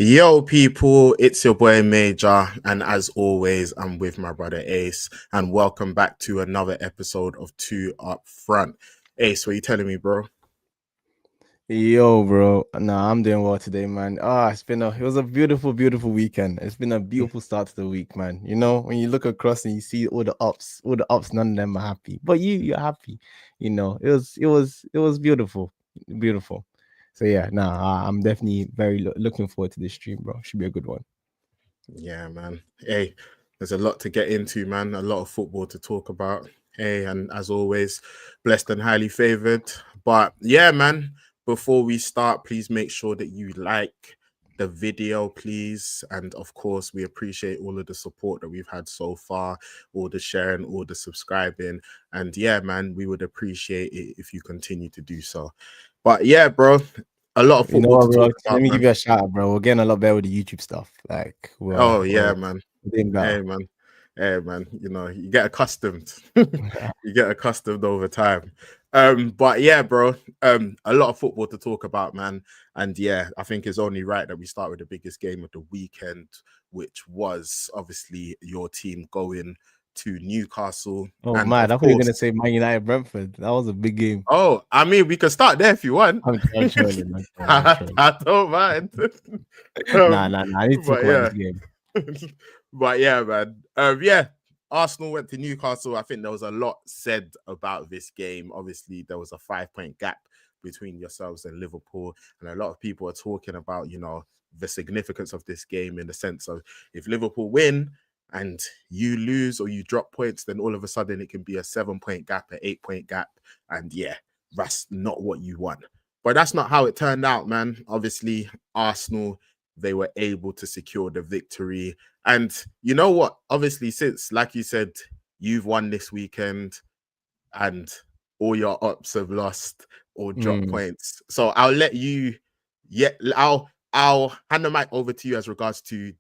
Yo, people, it's your boy Major, and as always, I'm with my brother Ace, and welcome back to another episode of Two Up Front. Ace, what are you telling me, bro? Yo, bro. Nah, I'm doing well today, man. It was a beautiful, beautiful weekend. It's been a beautiful start to the week, man. You know, when you look across and you see all the ups, none of them are happy. But you're happy. You know, it was beautiful. Beautiful. So yeah, I'm definitely very looking forward to this stream, bro. Should be a good one. Yeah, man. Hey, there's a lot to get into, man. A lot of football to talk about. Hey, and as always, blessed and highly favored. But yeah, man, before we start, please make sure that you like the video, please. And of course, we appreciate all of the support that we've had so far, all the sharing, all the subscribing. And yeah, man, we would appreciate it if you continue to do so. But yeah, bro, a lot of You know football what, to bro? talk Let about, me man. give you a shout out, bro. We're getting a lot better with the YouTube stuff. Like, Oh we're yeah, man. doing better. Hey man, hey man, you know, you get accustomed. You get accustomed over time. But yeah, bro, a lot of football to talk about, man. And yeah, I think it's only right that we start with the biggest game of the weekend, which was obviously your team going to Newcastle. Oh And man, of I thought you were course, gonna say Man United Brentford. That was a big game. oh, I mean, we can start there if you want. I'm trolling. I'm trolling. I'm trolling. I don't mind. Nah, um, nah, nah. I need to talk but about yeah. this game. But yeah, man. Yeah, Arsenal went to Newcastle. I think there was a lot said about this game. Obviously, there was a 5-point gap between yourselves and Liverpool, and a lot of people are talking about, you know, the significance of this game in the sense of if Liverpool win and you lose or you drop points, then all of a sudden it can be a 7-point gap, an 8-point gap, and yeah, that's not what you want. But that's not how it turned out, man. Obviously, Arsenal, they were able to secure the victory. And you know what? Obviously, since, like you said, you've won this weekend and all your ops have lost or dropped Mm. points. So I'll let you, yeah, I'll hand the mic over to you as regards to,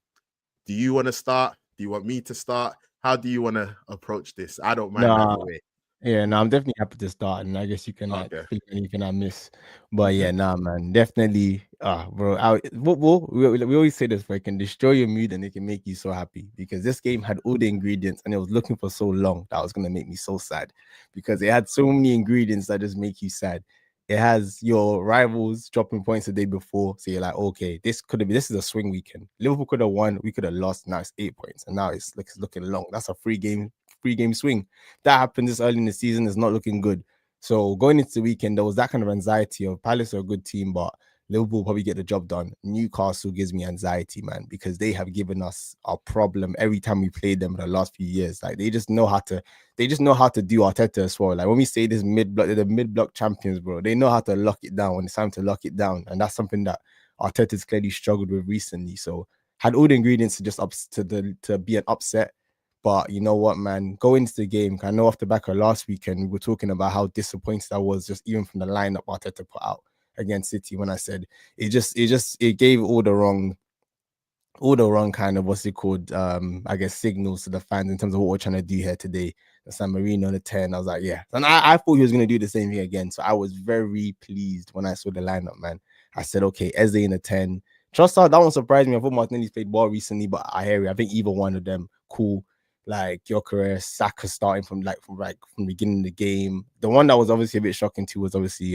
do you want to start? Do you want me to start? How do you want to approach this? I don't mind Nah, either way. yeah, no, I'm definitely happy to start, and I guess you can like Okay. fill in anything I miss. But yeah, nah, man, definitely, bro. Football, we always say this, bro, it can destroy your mood and it can make you so happy because this game had all the ingredients, and it was looking for so long that was gonna make me so sad because it had so many ingredients that just make you sad. It has your rivals dropping points the day before, so you're like, okay, this is a swing weekend. Liverpool could have won, we could have lost. Now it's 8 points, and now it's looking long. That's a free game swing that happened this early in the season is not looking good. So going into the weekend, there was that kind of anxiety of Palace are a good team, but Liverpool will probably get the job done. Newcastle gives me anxiety, man, because they have given us a problem every time we played them in the last few years. Like they just know how to do Arteta as well. Like when we say this mid-block, they're the mid-block champions, bro. They know how to lock it down when it's time to lock it down. And that's something that Arteta's clearly struggled with recently. So had all the ingredients to just to be an upset. But you know what, man? Going into the game, I know off the back of last weekend, we were talking about how disappointed I was just even from the lineup Arteta put out against City when I said it gave all the wrong kind of what's it called? I guess signals to the fans in terms of what we're trying to do here today. The San Marino on the 10. I was like, yeah. And I thought he was gonna do the same thing again. So I was very pleased when I saw the lineup, man. I said, okay, Eze in the 10. Trossard, that one surprised me. I thought Martinelli's played well recently, but I hear it. I think either one of them, cool. Like Gyökeres, Saka starting from the beginning of the game. The one that was obviously a bit shocking too was obviously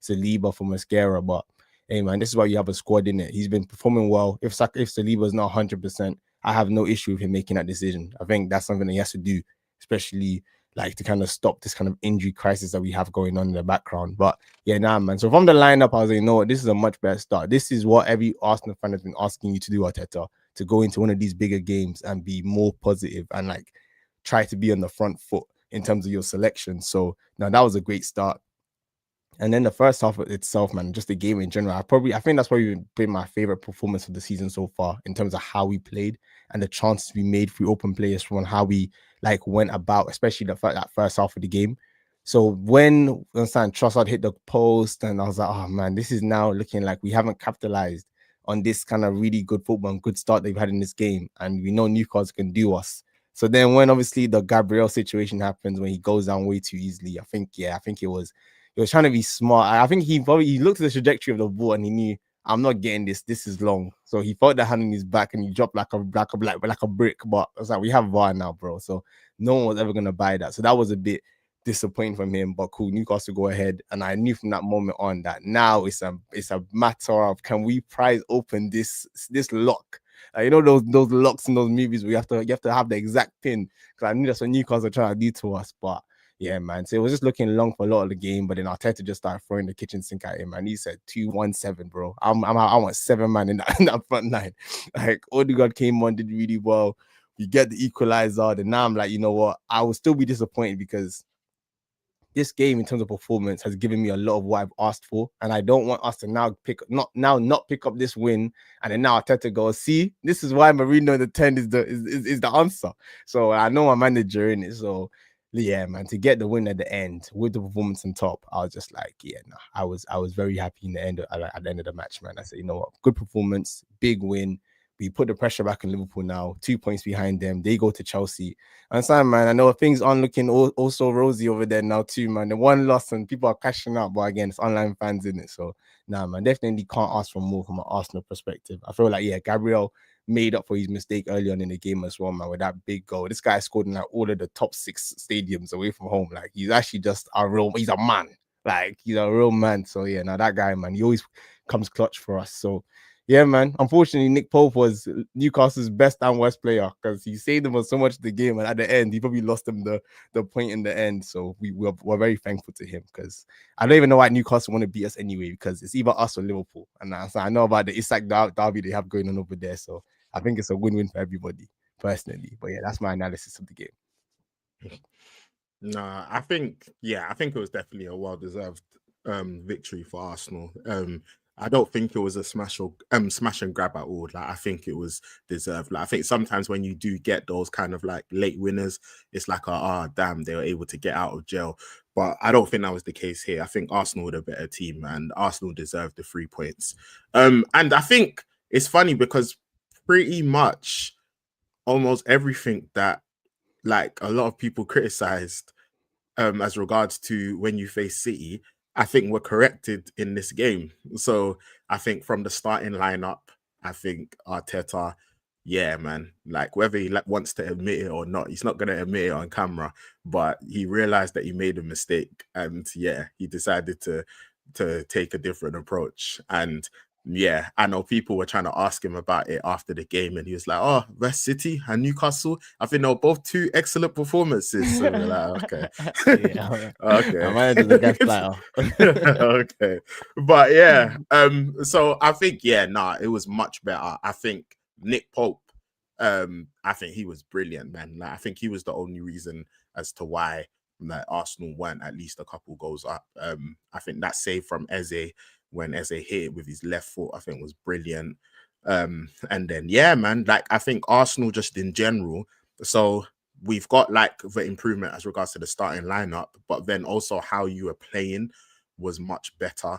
Saliba from Mascara, but hey man, this is why you have a squad in it. He's been performing well. If Saliba is not 100%, I have no issue with him making that decision. I think that's something that he has to do, especially like to kind of stop this kind of injury crisis that we have going on in the background. But yeah, nah, man. So from the lineup, I was like, you know what, this is a much better start. This is what every Arsenal fan has been asking you to do, Arteta, to go into one of these bigger games and be more positive and like try to be on the front foot in terms of your selection. So now that was a great start. And then the first half itself, man, just the game in general, I think that's probably been my favorite performance of the season so far in terms of how we played and the chances we made through open players from how we like went about, especially that first half of the game. So when Trossard hit the post, and I was like, oh man, this is now looking like we haven't capitalized on this kind of really good football and good start they've had in this game, and we know Newcastle can do us. So then when obviously the Gabriel situation happens when he goes down way too easily, I think it was he was trying to be smart. I think he looked at the trajectory of the ball and he knew I'm not getting this. This is long. So he felt the hand on his back and he dropped like a brick. But I was like, we have VAR now, bro. So no one was ever gonna buy that. So that was a bit disappointing from him. But cool, Newcastle go ahead. And I knew from that moment on that now it's a matter of, can we prize open this lock? You know those locks in those movies where you have to have the exact pin, because I knew that's what Newcastle are trying to do to us. But yeah, man. So it was just looking long for a lot of the game, but then Arteta just started throwing the kitchen sink at him, and he said 2-1-7, bro. I want 7 man in that front line. Like Odegaard came on, did really well. We get the equalizer, and now I'm like, you know what? I will still be disappointed because this game in terms of performance has given me a lot of what I've asked for, and I don't want us to now not pick up this win, and then now Arteta goes, see, this is why Mourinho in the 10 is the answer. So I know my manager in it, so yeah, man, to get the win at the end with the performance on top, I was just like, yeah, no, I was very happy in the end at the end of the match, man. I said, you know what, good performance, big win. We put the pressure back on Liverpool now, 2 points behind them. They go to Chelsea. And Sam, man, I know things aren't looking also rosy over there now too, man. The one loss and people are cashing out, but again, it's online fans in it. So, nah, man, definitely can't ask for more from an Arsenal perspective. I feel like, yeah, Gabriel made up for his mistake early on in the game as well, man, with that big goal. This guy scored in like all of the top 6 stadiums away from home. Like, he's actually just he's a man. Like, he's a real man. So, yeah, now that guy, man, he always comes clutch for us. So, yeah, man. Unfortunately, Nick Pope was Newcastle's best and worst player because he saved them on so much of the game, and at the end, he probably lost them the point in the end. So we're very thankful to him, because I don't even know why Newcastle want to beat us anyway, because it's either us or Liverpool. And so I know about the Isak derby they have going on over there. So I think it's a win-win for everybody, personally. But yeah, that's my analysis of the game. No, I think it was definitely a well-deserved victory for Arsenal. I don't think it was a smash and grab at all. Like, I think it was deserved. Like, I think sometimes when you do get those kind of like late winners, it's like, damn, they were able to get out of jail. But I don't think that was the case here. I think Arsenal were the better team, and Arsenal deserved the 3 points. And I think it's funny because pretty much almost everything that like a lot of people criticized as regards to when you face City, I think were corrected in this game. So I think from the starting lineup, I think Arteta, yeah, man, like whether he wants to admit it or not, he's not going to admit it on camera, but he realized that he made a mistake, and yeah, he decided to take a different approach. And yeah, I know people were trying to ask him about it after the game, and he was like, "Oh, West City and Newcastle, I think they were both 2 excellent performances." So we're like, "Okay, Yeah, okay, my manager's a gaslighter. okay." But yeah, so I think it was much better. I think Nick Pope, I think he was brilliant, man. Like, I think he was the only reason as to why like Arsenal weren't at least a couple goals up. I think that save from Eze, when Eze hit it with his left foot, I think was brilliant. And then yeah, man, like I think Arsenal just in general. So we've got like the improvement as regards to the starting lineup, but then also how you were playing was much better.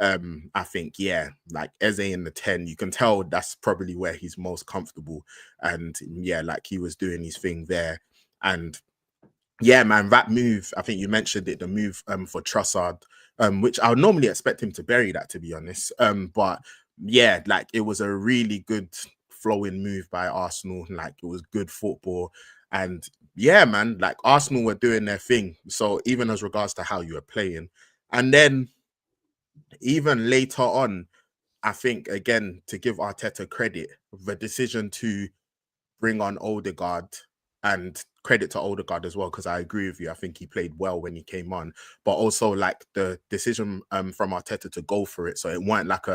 I think, yeah, like Eze in the 10, you can tell that's probably where he's most comfortable. And yeah, like he was doing his thing there. And yeah, man, that move, I think you mentioned it, the move for Trossard, which I would normally expect him to bury that, to be honest. But yeah, like it was a really good flowing move by Arsenal. Like it was good football. And yeah, man, like Arsenal were doing their thing. So even as regards to how you were playing. And then even later on, I think, again, to give Arteta credit, the decision to bring on Odegaard, and credit to Odegaard as well, because I agree with you. I think he played well when he came on, but also like the decision from Arteta to go for it. So it weren't like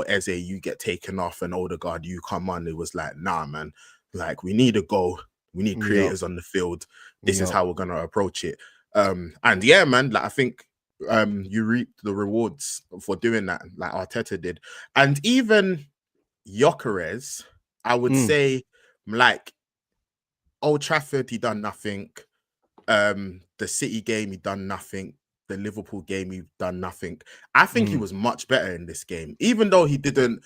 Eze, you get taken off, and Odegaard, you come on. It was like, nah, man, like we need a goal. We need creators on the field. This is how we're going to approach it. And yeah, man, like I think you reap the rewards for doing that, like Arteta did. And even Gyökeres, I would say, like Old Trafford, he done nothing. The City game, he done nothing. The Liverpool game, he done nothing. I think he was much better in this game, even though he didn't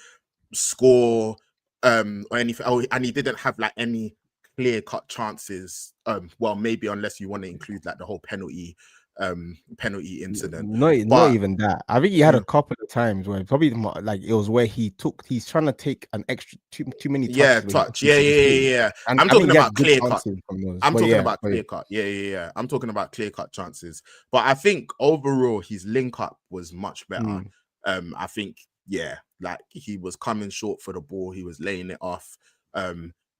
score or anything. Oh, and he didn't have like any clear-cut chances. Well, maybe unless you want to include like the whole penalty penalty incident. Not But even that. I think he had a couple of times where probably like it was where he's trying to take an extra too many yeah, touches where he touch. actually should just hit it. Yeah. And I'm I talking think he has about good clear cut. chances from those. I'm But talking yeah, about clear cut. Yeah. I'm talking about clear cut chances. But I think overall his link up was much better. I think, yeah, like he was coming short for the ball, he was laying it off.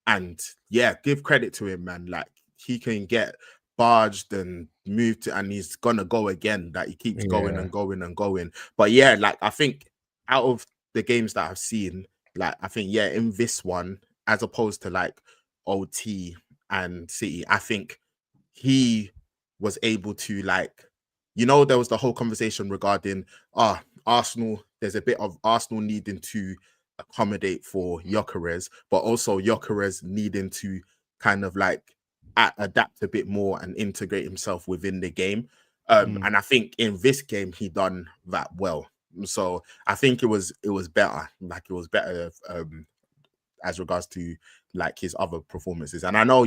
And yeah, give credit to him, man. Like he can get barged and moved to, and he's gonna go again. That he keeps going and going and going. But yeah, like I think out of the games that I've seen, like I think yeah, in this one, as opposed to like OT and City, I think he was able to like, there was the whole conversation regarding Arsenal. There's a bit of Arsenal needing to accommodate for Gyökeres, but also Gyökeres needing to kind of like adapt a bit more and integrate himself within the game. And I think in this game he done that well. So I think it was better. Like it was better as regards to like his other performances. And I know,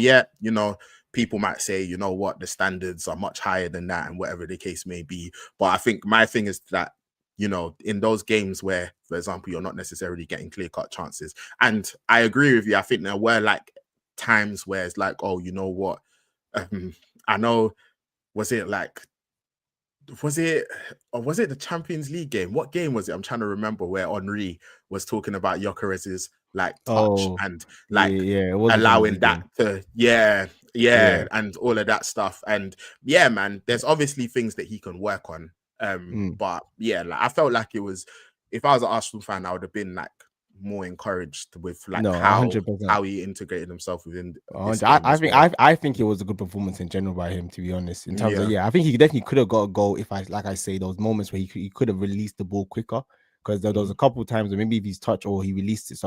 people might say, you know what, the standards are much higher than that and whatever the case may be. But I think my thing is that, in those games where, for example, you're not necessarily getting clear-cut chances. And I agree with you. I think there were like times where it's like, oh, you know what? I know, was it the Champions League game? What game was it? I'm trying to remember where Henry was talking about Gyökeres's like touch and like allowing that to and all of that stuff. And yeah, man, there's obviously things that he can work on. But yeah, like I felt like it was, if I was an Arsenal fan, I would have been like more encouraged with like how he integrated himself within this game. I think it was a good performance in general by him, to be honest. In terms of I think he definitely could have got a goal if I say those moments where he could have released the ball quicker, because there was a couple of times where maybe if he's touched or he released it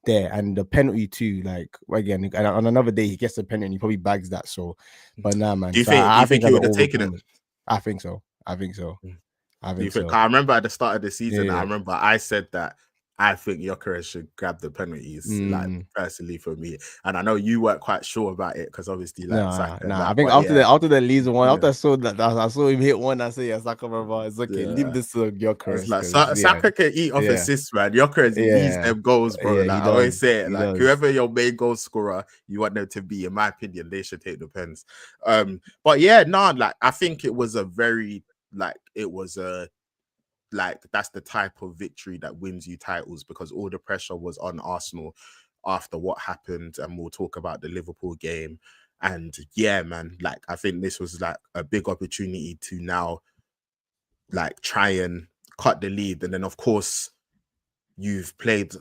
there, and the penalty too. Like again, on another day he gets the penalty and he probably bags that. So, but nah, man. Do you think he would have taken it? I think so. I remember at the start of the season, I remember I said that I think Gyökeres should grab the penalties, like personally for me. And I know you weren't quite sure about it because obviously, like, Saka, I think after the Leeds one, after I saw him hit one, I said, Saka, brother, it's okay. Leave this to Gyökeres. Like, Saka can eat off assists, man. Gyökeres needs them goals, bro. Like I always say it, like whoever your main goal scorer you want them to be, in my opinion, they should take the pens. But yeah, like I think it was a very that's the type of victory that wins you titles, because all the pressure was on Arsenal after what happened, and we'll talk about the Liverpool game. And yeah, man, like I think this was like a big opportunity to now like try and cut the lead. And then of course you've played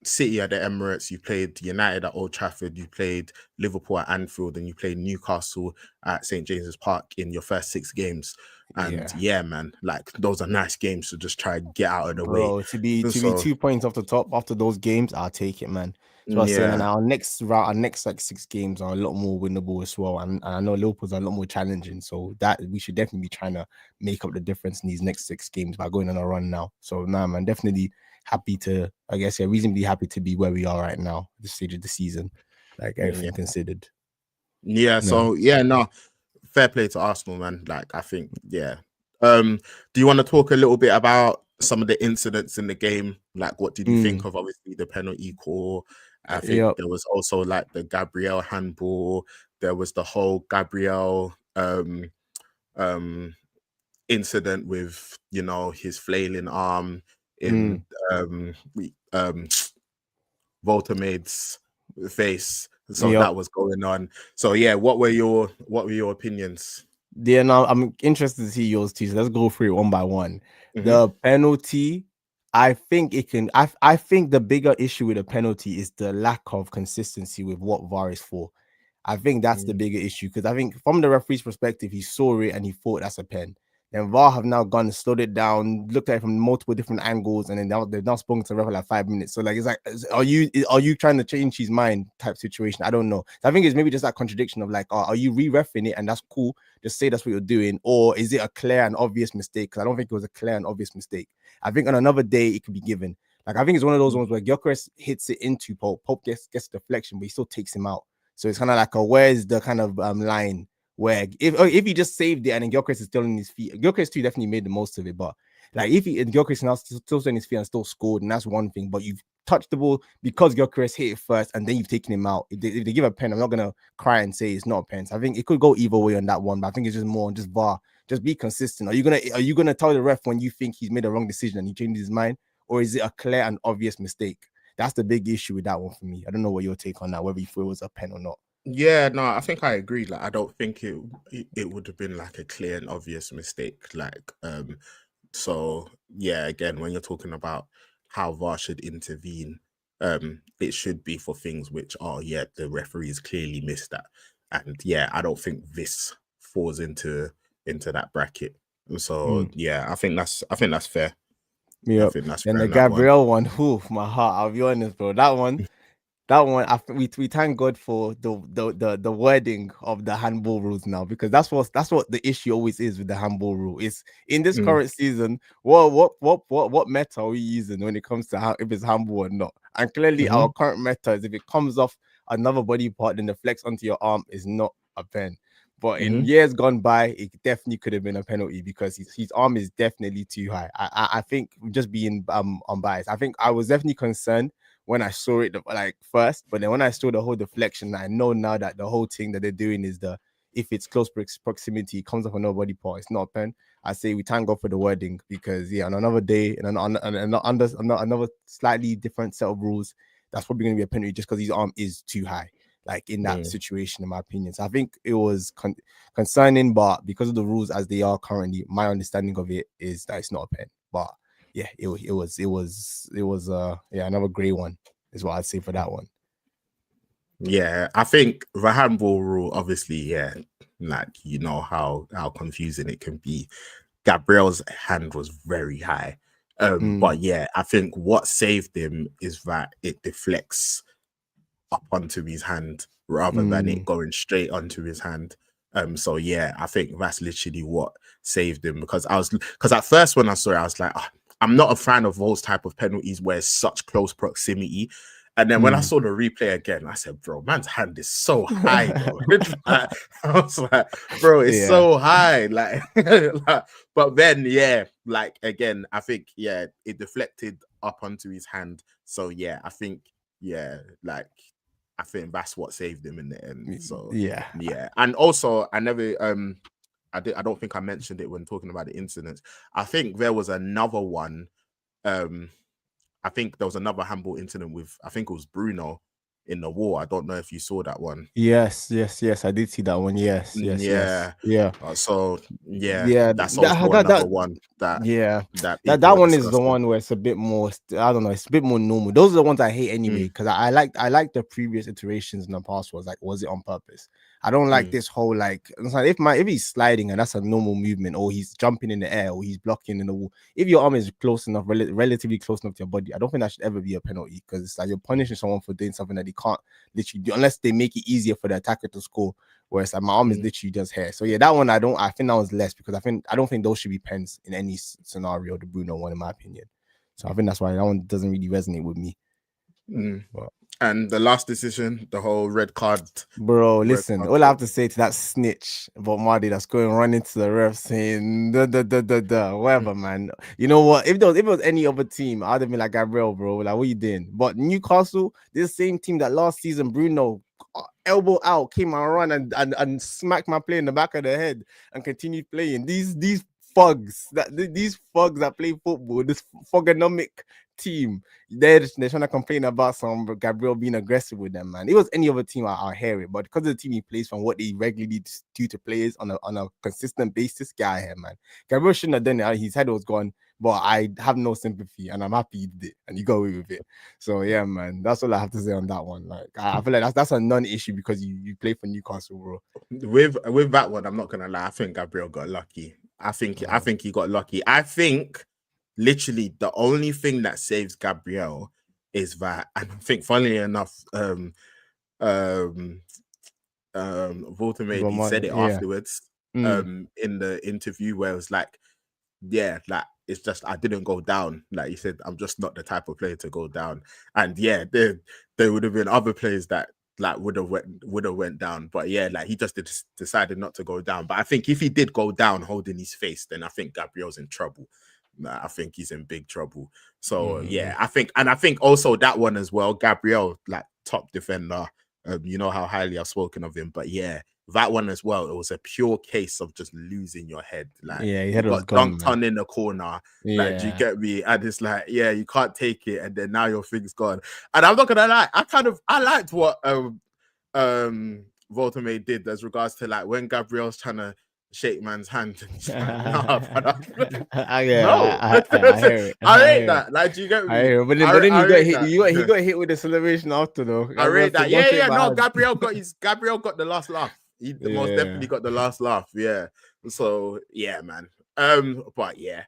City at the Emirates, you played United at Old Trafford, you played Liverpool at Anfield, and you played Newcastle at St. James's Park in your first 6 games. And yeah, man, like those are nice games to just try and get out of the way. To be 2 points off the top after those games, I'll take it, man. So I was saying, and our next like 6 games are a lot more winnable as well. And I know Liverpool's are a lot more challenging, so that we should definitely be trying to make up the difference in these next 6 games by going on a run now. So nah, man, definitely happy to, I guess, reasonably happy to be where we are right now, at this stage of the season, like everything considered. So fair play to Arsenal, man. Like I think, do you want to talk a little bit about some of the incidents in the game? Like, what did you think of obviously the penalty call? I think there was also like the Gabriel handball. There was the whole Gabriel incident with his flailing arm in Voltemade's face. So that was going on. So yeah, what were your opinions? Yeah, now I'm interested to see yours too. So let's go through it one by one. The penalty, I think it can. I think the bigger issue with the penalty is the lack of consistency with what VAR is for. I think that's the bigger issue, because I think from the referee's perspective, he saw it and he thought that's a pen. Then VAR have now gone and slowed it down, looked at it from multiple different angles, and then they've now spoken to the ref for like 5 minutes. So like, it's like, are you trying to change his mind type situation? I don't know. So I think it's maybe just that contradiction of like, are you re-reffing it and that's cool? Just say that's what you're doing, or is it a clear and obvious mistake? Because I don't think it was a clear and obvious mistake. I think on another day it could be given. Like I think it's one of those ones where Gyökeres hits it into Pope. Pope gets deflection, but he still takes him out. So it's kind of like where's the kind of line where if he just saved it and then Gyökeres is still on his feet, Gyökeres too definitely made the most of it. But like if he and Gyökeres now still on his feet and still scored, and that's one thing. But you've touched the ball because Gyökeres hit it first, and then you've taken him out. If they give a pen, I'm not gonna cry and say it's not a pen. So I think it could go either way on that one. But I think it's just more on just VAR. Just be consistent. Are you gonna tell the ref when you think he's made a wrong decision and he changes his mind, or is it a clear and obvious mistake? That's the big issue with that one for me. I don't know what your take on that, whether you feel it was a pen or not. Yeah, no, I think I agree. Like, I don't think it would have been like a clear and obvious mistake. Like, so yeah, again, when you're talking about how VAR should intervene, it should be for things which are, yeah, the referees clearly missed that, and yeah, I don't think this falls into that bracket. So yeah, I think that's fair. Yeah, I think that's and fair the on that one. Gabriel one, whew, my heart. I'll be honest, bro. That one, I think we thank God for the wording of the handball rules now, because that's what the issue always is with the handball rule. It's in this current season. What meta are we using when it comes to if it's handball or not? And clearly, our current meta is if it comes off another body part and deflects onto your arm is not a pen. But in years gone by, it definitely could have been a penalty because his arm is definitely too high. I think just being unbiased, I think I was definitely concerned when I saw it like first, but then when I saw the whole deflection, I know now that the whole thing that they're doing is if it's close proximity, it comes off another body part, it's not a pen. I say we thank God for the wording because yeah, on another day and under another slightly different set of rules, that's probably going to be a penalty just because his arm is too high. Like in that situation, in my opinion. So I think it was concerning, but because of the rules as they are currently, my understanding of it is that it's not a pen. But yeah, it was another grey one is what I'd say for that one. Yeah, I think the handball rule, obviously, yeah, like you know how confusing it can be. Gabriel's hand was very high. But yeah, I think what saved him is that it deflects up onto his hand rather than it going straight onto his hand. So yeah, I think that's literally what saved him because at first when I saw it, I was like, oh, I'm not a fan of those type of penalties where it's such close proximity. And then when I saw the replay again, I said, bro, man's hand is so high, though. I was like, bro, it's so high. Like, but then, yeah, like, again, I think, yeah, it deflected up onto his hand. So, yeah, I think, yeah, like, I think that's what saved him in the end. So, yeah. And also, I don't think I mentioned it when talking about the incidents. I think there was another one, I think there was another handball incident with, I think it was Bruno in the wall. I don't know if you saw that one. Yes, I did see that one. Yes. So that's also another one that that one is the one where it's a bit more. I don't know. It's a bit more normal. Those are the ones I hate anyway because I like the previous iterations in the past. Was it on purpose? I don't like this whole like if he's sliding and that's a normal movement, or he's jumping in the air, or he's blocking in the wall. If your arm is close enough, relatively close enough to your body, I don't think that should ever be a penalty because it's like you're punishing someone for doing something that they can't literally do unless they make it easier for the attacker to score. Whereas like, my arm is literally just here. So yeah, that one I think that was less because I don't think those should be pens in any scenario. The Bruno one, in my opinion. So I think that's why that one doesn't really resonate with me. But, and the last decision, the whole red card. Bro, listen, all I have to say to that snitch about Mardy that's going running to the ref saying whatever, man. You know what? If it was any other team, I'd have been like, Gabriel, bro, like what you doing? But Newcastle, this same team that last season, Bruno elbow out, came and run and smacked my player in the back of the head and continued playing. These thugs that play football, this fogonomic team, they're trying to complain about some Gabriel being aggressive with them, man. It was any other team, I'll hear it, but because of the team he plays from what they regularly do to players on a consistent basis, get out here, man. Gabriel shouldn't have done it. His head was gone, but I have no sympathy, and I'm happy he did it, and you go away with it. So yeah, man, that's all I have to say on that one. Like I feel like that's a non-issue because you play for Newcastle, bro. With that one, I'm not gonna lie. I think Gabriel got lucky. I think he got lucky. I think literally the only thing that saves Gabriel is that, and I think funnily enough, Walter maybe said it afterwards in the interview where it was like, yeah, like it's just I didn't go down. Like he said, I'm just not the type of player to go down. And yeah, there would have been other players that like would have went down. But yeah, like he just decided not to go down. But I think if he did go down holding his face, then I think Gabriel's in trouble. I think he's in big trouble. So yeah, I think also that one as well, Gabriel, like top defender. You know how highly I've spoken of him, but yeah, that one as well. It was a pure case of just losing your head. Like Yeah, you got gone, dunked on in the corner. Like, do you get me? And it's like, yeah, you can't take it, and then now your thing's gone. And I'm not gonna lie, I liked what Voltame did as regards to like when Gabriel's trying to shake man's hand and he's like, nah, I hear it. I rate that. Like, do you get me? I hear it. But then he got hit. He got hit with the celebration after though. I rate that. Yeah. No, Gabriel got the last laugh. He most definitely got the last laugh. Yeah. So yeah, man. But yeah.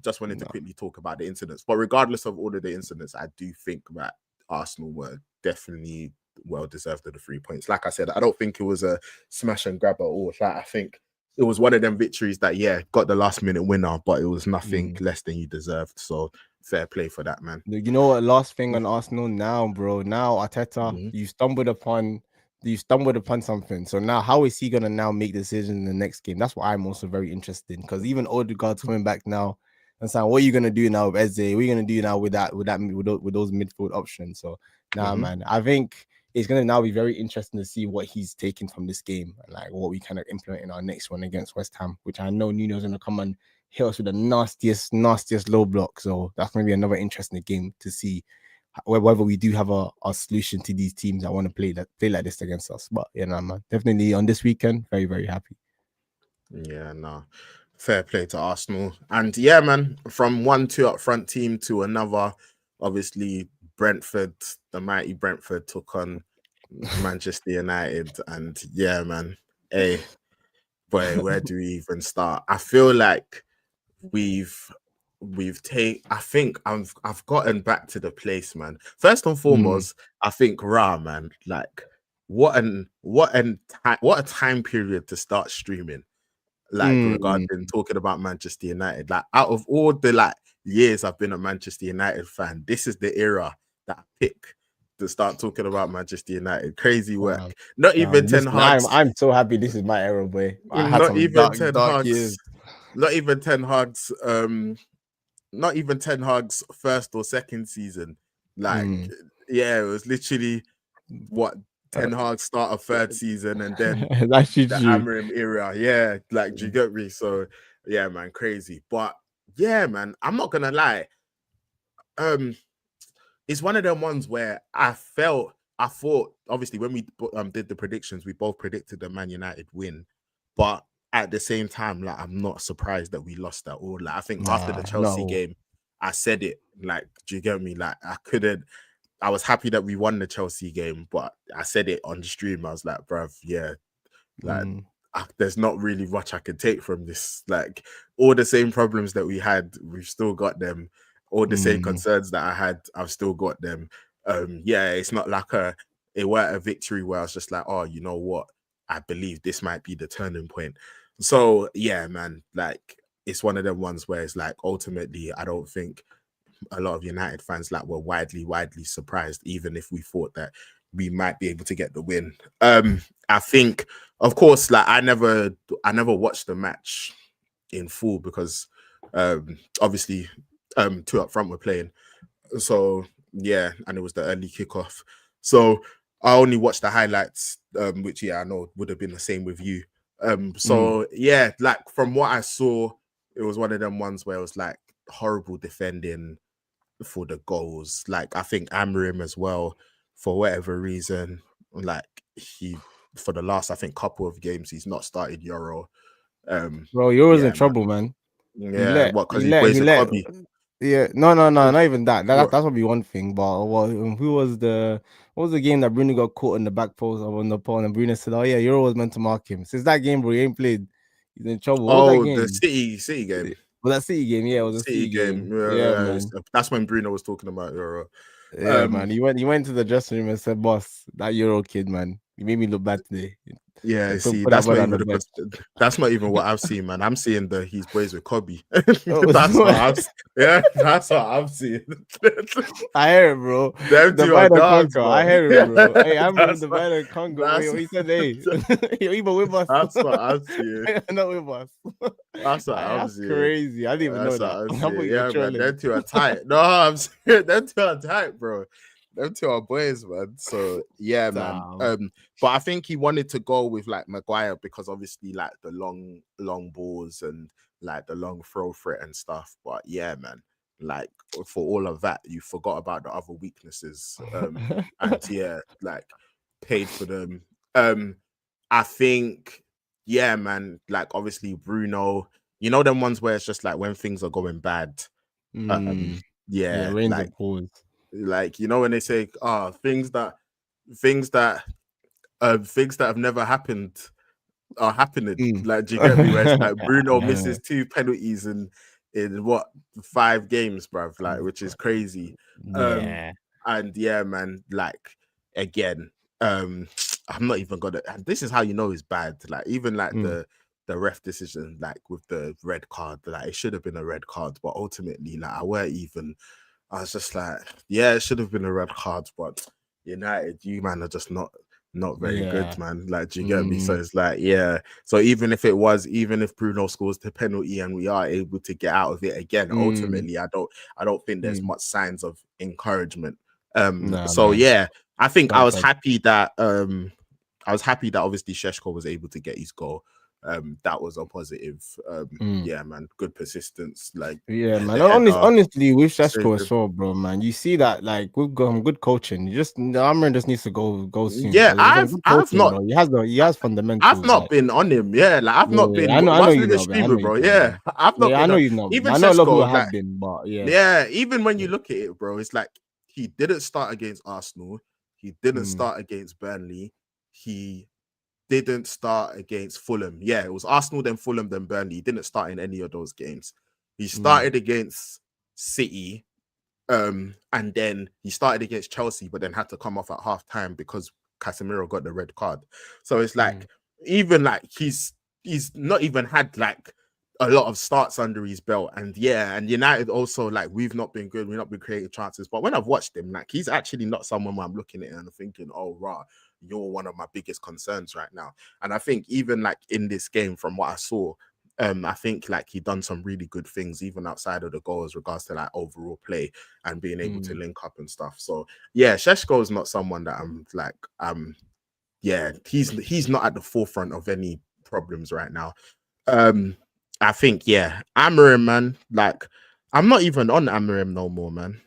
Just wanted to quickly talk about the incidents. But regardless of all of the incidents, I do think that Arsenal were definitely well deserved of the 3 points. Like I said, I don't think it was a smash and grab at all. Like, I think it was one of them victories that, yeah, got the last minute winner, but it was nothing less than you deserved. So fair play for that, man. You know what? Last thing on Arsenal now, bro. Now Arteta, you stumbled upon something. So now, how is he gonna now make decisions in the next game? That's what I'm also very interested in. Because even Odegaard's coming back now, and saying, what are you gonna do now with Eze? What are you gonna do now with those midfield options? So man, I think it's going to now be very interesting to see what he's taking from this game and like what we kind of implement in our next one against West Ham, which I know Nuno's going to come and hit us with the nastiest low block. So that's going to be another interesting game to see whether we do have a solution to these teams that want to play like this against us. But yeah, man, definitely on this weekend, very, very happy. Yeah, no. Fair play to Arsenal. And yeah, man, from one TwoUpFront team to another, obviously Brentford, the mighty Brentford took on Manchester United. And yeah, man, hey, boy, where do we even start? I feel like I've gotten back to the place, man. First and foremost, I think man, like what a time period to start streaming. Like regarding talking about Manchester United. Like out of all the like years I've been a Manchester United fan, this is the era that I pick to start talking about Manchester United. Crazy work. Not even Ten Hag's. I'm so happy this is my era, boy. I had some dark years. Not even Ten Hag's not even Ten Hag's first or second season. Like yeah, it was literally what Ten Hag start a third season and then the Amorim era. Yeah, like do you get me? So yeah, man, crazy. But yeah, man, I'm not gonna lie. It's one of them ones where I thought obviously when we did the predictions, we both predicted the Man United win, but at the same time, like I'm not surprised that we lost at all. Like I think after the Chelsea game, I said it. Like, do you get me? Like I was happy that we won the Chelsea game, but I said it on the stream. I was like, bruv, yeah, like there's not really much I could take from this. Like all the same problems that we had, we've still got them. All the same concerns that I had, I've still got them. Yeah, it's not like it weren't a victory where I was just like, oh, you know what? I believe this might be the turning point. So yeah, man, like it's one of them ones where it's like ultimately, I don't think a lot of United fans like were widely surprised, even if we thought that we might be able to get the win. I think, of course, like I never watched the match in full because obviously TwoUpFront were playing. So yeah, and it was the early kickoff. So I only watched the highlights, which I know would have been the same with you. So yeah, like from what I saw, it was one of them ones where it was like horrible defending for the goals. Like I think Amorim as well, for whatever reason, like he for the last I think couple of games he's not started Euro. Bro, Euro's in trouble, man. Yeah, what? Because he plays a Kobe. Yeah, no, not even that. That's probably one thing. But what was the game that Bruno got caught in the back post on the pole and Bruno said, "Oh yeah, Euro was meant to mark him." Since that game, bro, he ain't played. He's in trouble. The City game. Was that City game? Yeah, it was a City game. Yeah, man. That's when Bruno was talking about Euro. Yeah, man. He went to the dressing room and said, "Boss, that Euro kid, man, You made me look bad today. Yeah, see, Put that that's one not on even the bench. that's not even what I've seen, man. I'm seeing he's boys with Kobe. Oh, That's what yeah, that's what I'm seeing. I hear it, bro. Them two are Divide and dogs, conquer. I bro. hear it, bro. Hey, I'm That's what divide and conquer. that's, Wait, he said, hey, you're even with us. that's what I'm seeing. You're not with us. That's what I'm That's seeing. crazy. I didn't even know That's what that. I'm I thought seeing. you were Yeah, man. trolling. Them two are tight. No, I'm saying them two are tight, bro. Them two are boys, man. So yeah, man. Damn. But I think he wanted to go with like Maguire because obviously like the long balls and like the long throw threat and stuff. But yeah, man. Like for all of that, you forgot about the other weaknesses. And yeah, like paid for them. I think, yeah, man. Like obviously Bruno. You know them ones where it's just like when things are going bad. Yeah, Yeah, rains of pause. like you know when they say, things that things that have never happened are happening. Like, do you get me? Where it's like Bruno Yeah. misses 2 penalties in what 5 games, bruv, like which is crazy. Yeah. And yeah, man, like again, I'm not even gonna. This is how you know it's bad. Like even like the ref decision, like with the red card, like it should have been a red card, but ultimately, like I was just like, yeah, it should have been a red card, but United, you man are just not very good, Yeah. man. Like, do you get me? So it's like, yeah. So even if Bruno scores the penalty and we are able to get out of it again, ultimately, I don't think there's much signs of encouragement. Nah, So man. yeah, I think I Well was said. happy that obviously Šeško was able to get his goal. That was a positive. Yeah, man, good persistence. Like, Yeah, man. the header Honestly, with saved Šeško as him. well, bro, man. You see that, like, we've got some good coaching. Amorim just needs to go soon. Yeah, Because there's some good coaching, bro. He has I've fundamentals. not Like, been on him. Yeah, like I've not yeah, been. I know Whilst we've you've been not been. I know streaming, bro. you've not Yeah, been. I've not Yeah, I been know on. you've not been. Even I know a lot of people Šeško, like, have been, but yeah. yeah, even when you look at it, bro, it's like he didn't start against Arsenal. He didn't start against Burnley. He didn't start against Fulham. Yeah, it was Arsenal, then Fulham, then Burnley. He didn't start in any of those games. He started against City, and then he started against Chelsea, but then had to come off at half time because Casemiro got the red card. So it's like even like he's not even had like a lot of starts under his belt. And yeah, and United also, like, we've not been good, we've not been creating chances. But when I've watched him, like, he's actually not someone where I'm looking at it and I'm thinking, oh rah, you're one of my biggest concerns right now. And I think even like in this game, from what I saw, I think like he done some really good things even outside of the goal as regards to like overall play and being able to link up and stuff. So yeah, Šeško is not someone that I'm like, yeah, he's not at the forefront of any problems right now. I think, yeah, Amorim, man, like I'm not even on Amorim no more, man.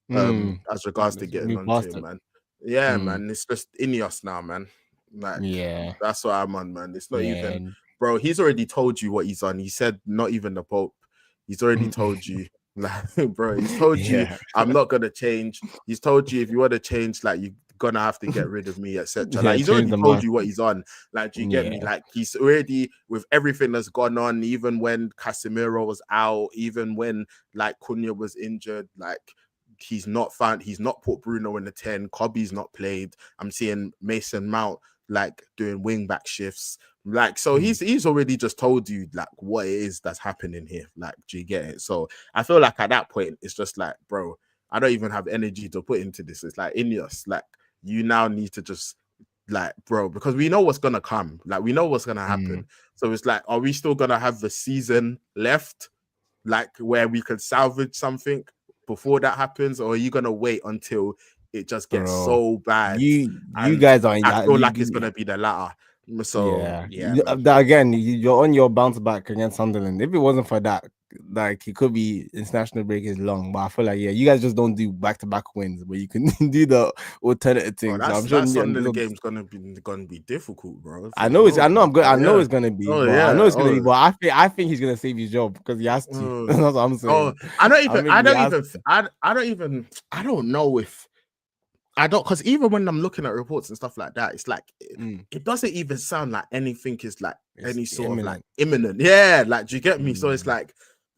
As regards to getting Move on to past him, it. man. Yeah, man, it's just Ineos now, man. Like, Yeah. that's what I'm on, man. It's not Yeah. even, bro. He's already told you what he's on. He said not even the Pope. He's already told you, like, bro. He's told you Yeah. I'm not gonna change. He's told you if you want to change, like, you're gonna have to get rid of me, etc. Like, Yeah, he's change already the told mask. you what he's on. Like, do you get me? Yeah. Like, he's already, with everything that's gone on, even when Casemiro was out, even when like Cunha was injured, like, he's not put Bruno in the 10. Kobe's not played. I'm seeing Mason Mount like doing wing back shifts. Like, so he's already just told you like what it is that's happening here. Like, do you get it? So I feel like at that point it's just like, bro, I don't even have energy to put into this. It's like, Ineos, like, you now need to just, like, bro, because we know what's gonna come. Like, we know what's gonna happen. So it's like, are we still gonna have the season left, like, where we could salvage something before that happens, or are you gonna wait until it just gets Bro. so bad? You And guys are I feel like it's gonna be the latter. So yeah. yeah, man. Again, you're on your bounce back against Sunderland. If it wasn't for that, like, it could be international break is long, but I feel like, yeah, you guys just don't do back-to-back wins, but you can do the alternative Oh, things. So I'm sure. that's under the game's gonna be difficult, bro. For I know it's. sure, I know. man. I'm good. I know Yeah. it's gonna be, Oh but I know yeah. it's gonna be. But I think he's gonna save his job because he has to. Oh, That's what I'm oh, saying. I don't know if I don't, because even when I'm looking at reports and stuff like that, it's like it doesn't even sound like anything is like It's any sort of like imminent. imminent. Yeah, like, do you get me? So it's like,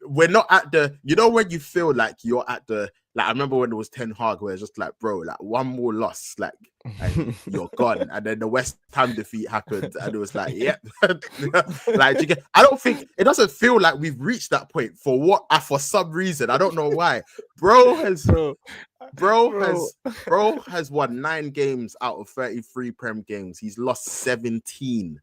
we're not at the, you know, when you feel like you're at the, like, I remember when it was Ten Hag, where it's just like, bro, like one more loss, like, and you're gone. And then the West Ham defeat happened, and it was like, yep. Like, you get, I don't think, it doesn't feel like we've reached that point for some reason. I don't know why. Bro has won 9 games out of 33 Prem games. He's lost 17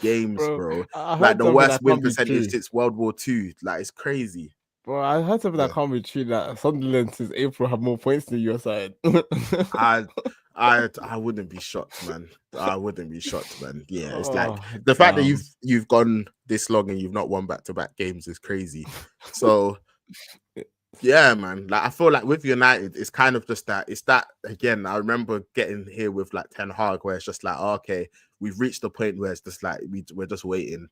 games, bro. I Like heard the something worst that win can't be percentage true. since World War II. Like, it's crazy. Bro, I heard something that Yeah. can't be true, that Sunderland since April have more points than your side. I wouldn't be shocked, man. I wouldn't be shocked, man. Yeah, it's like Oh, the fact that damn. you've gone this long and you've not won back-to-back games is crazy. So yeah, man. Like, I feel like with United, it's kind of just that. It's that again. I remember getting here with like Ten Hag, where it's just like, oh, okay, we've reached the point where it's just like we're just waiting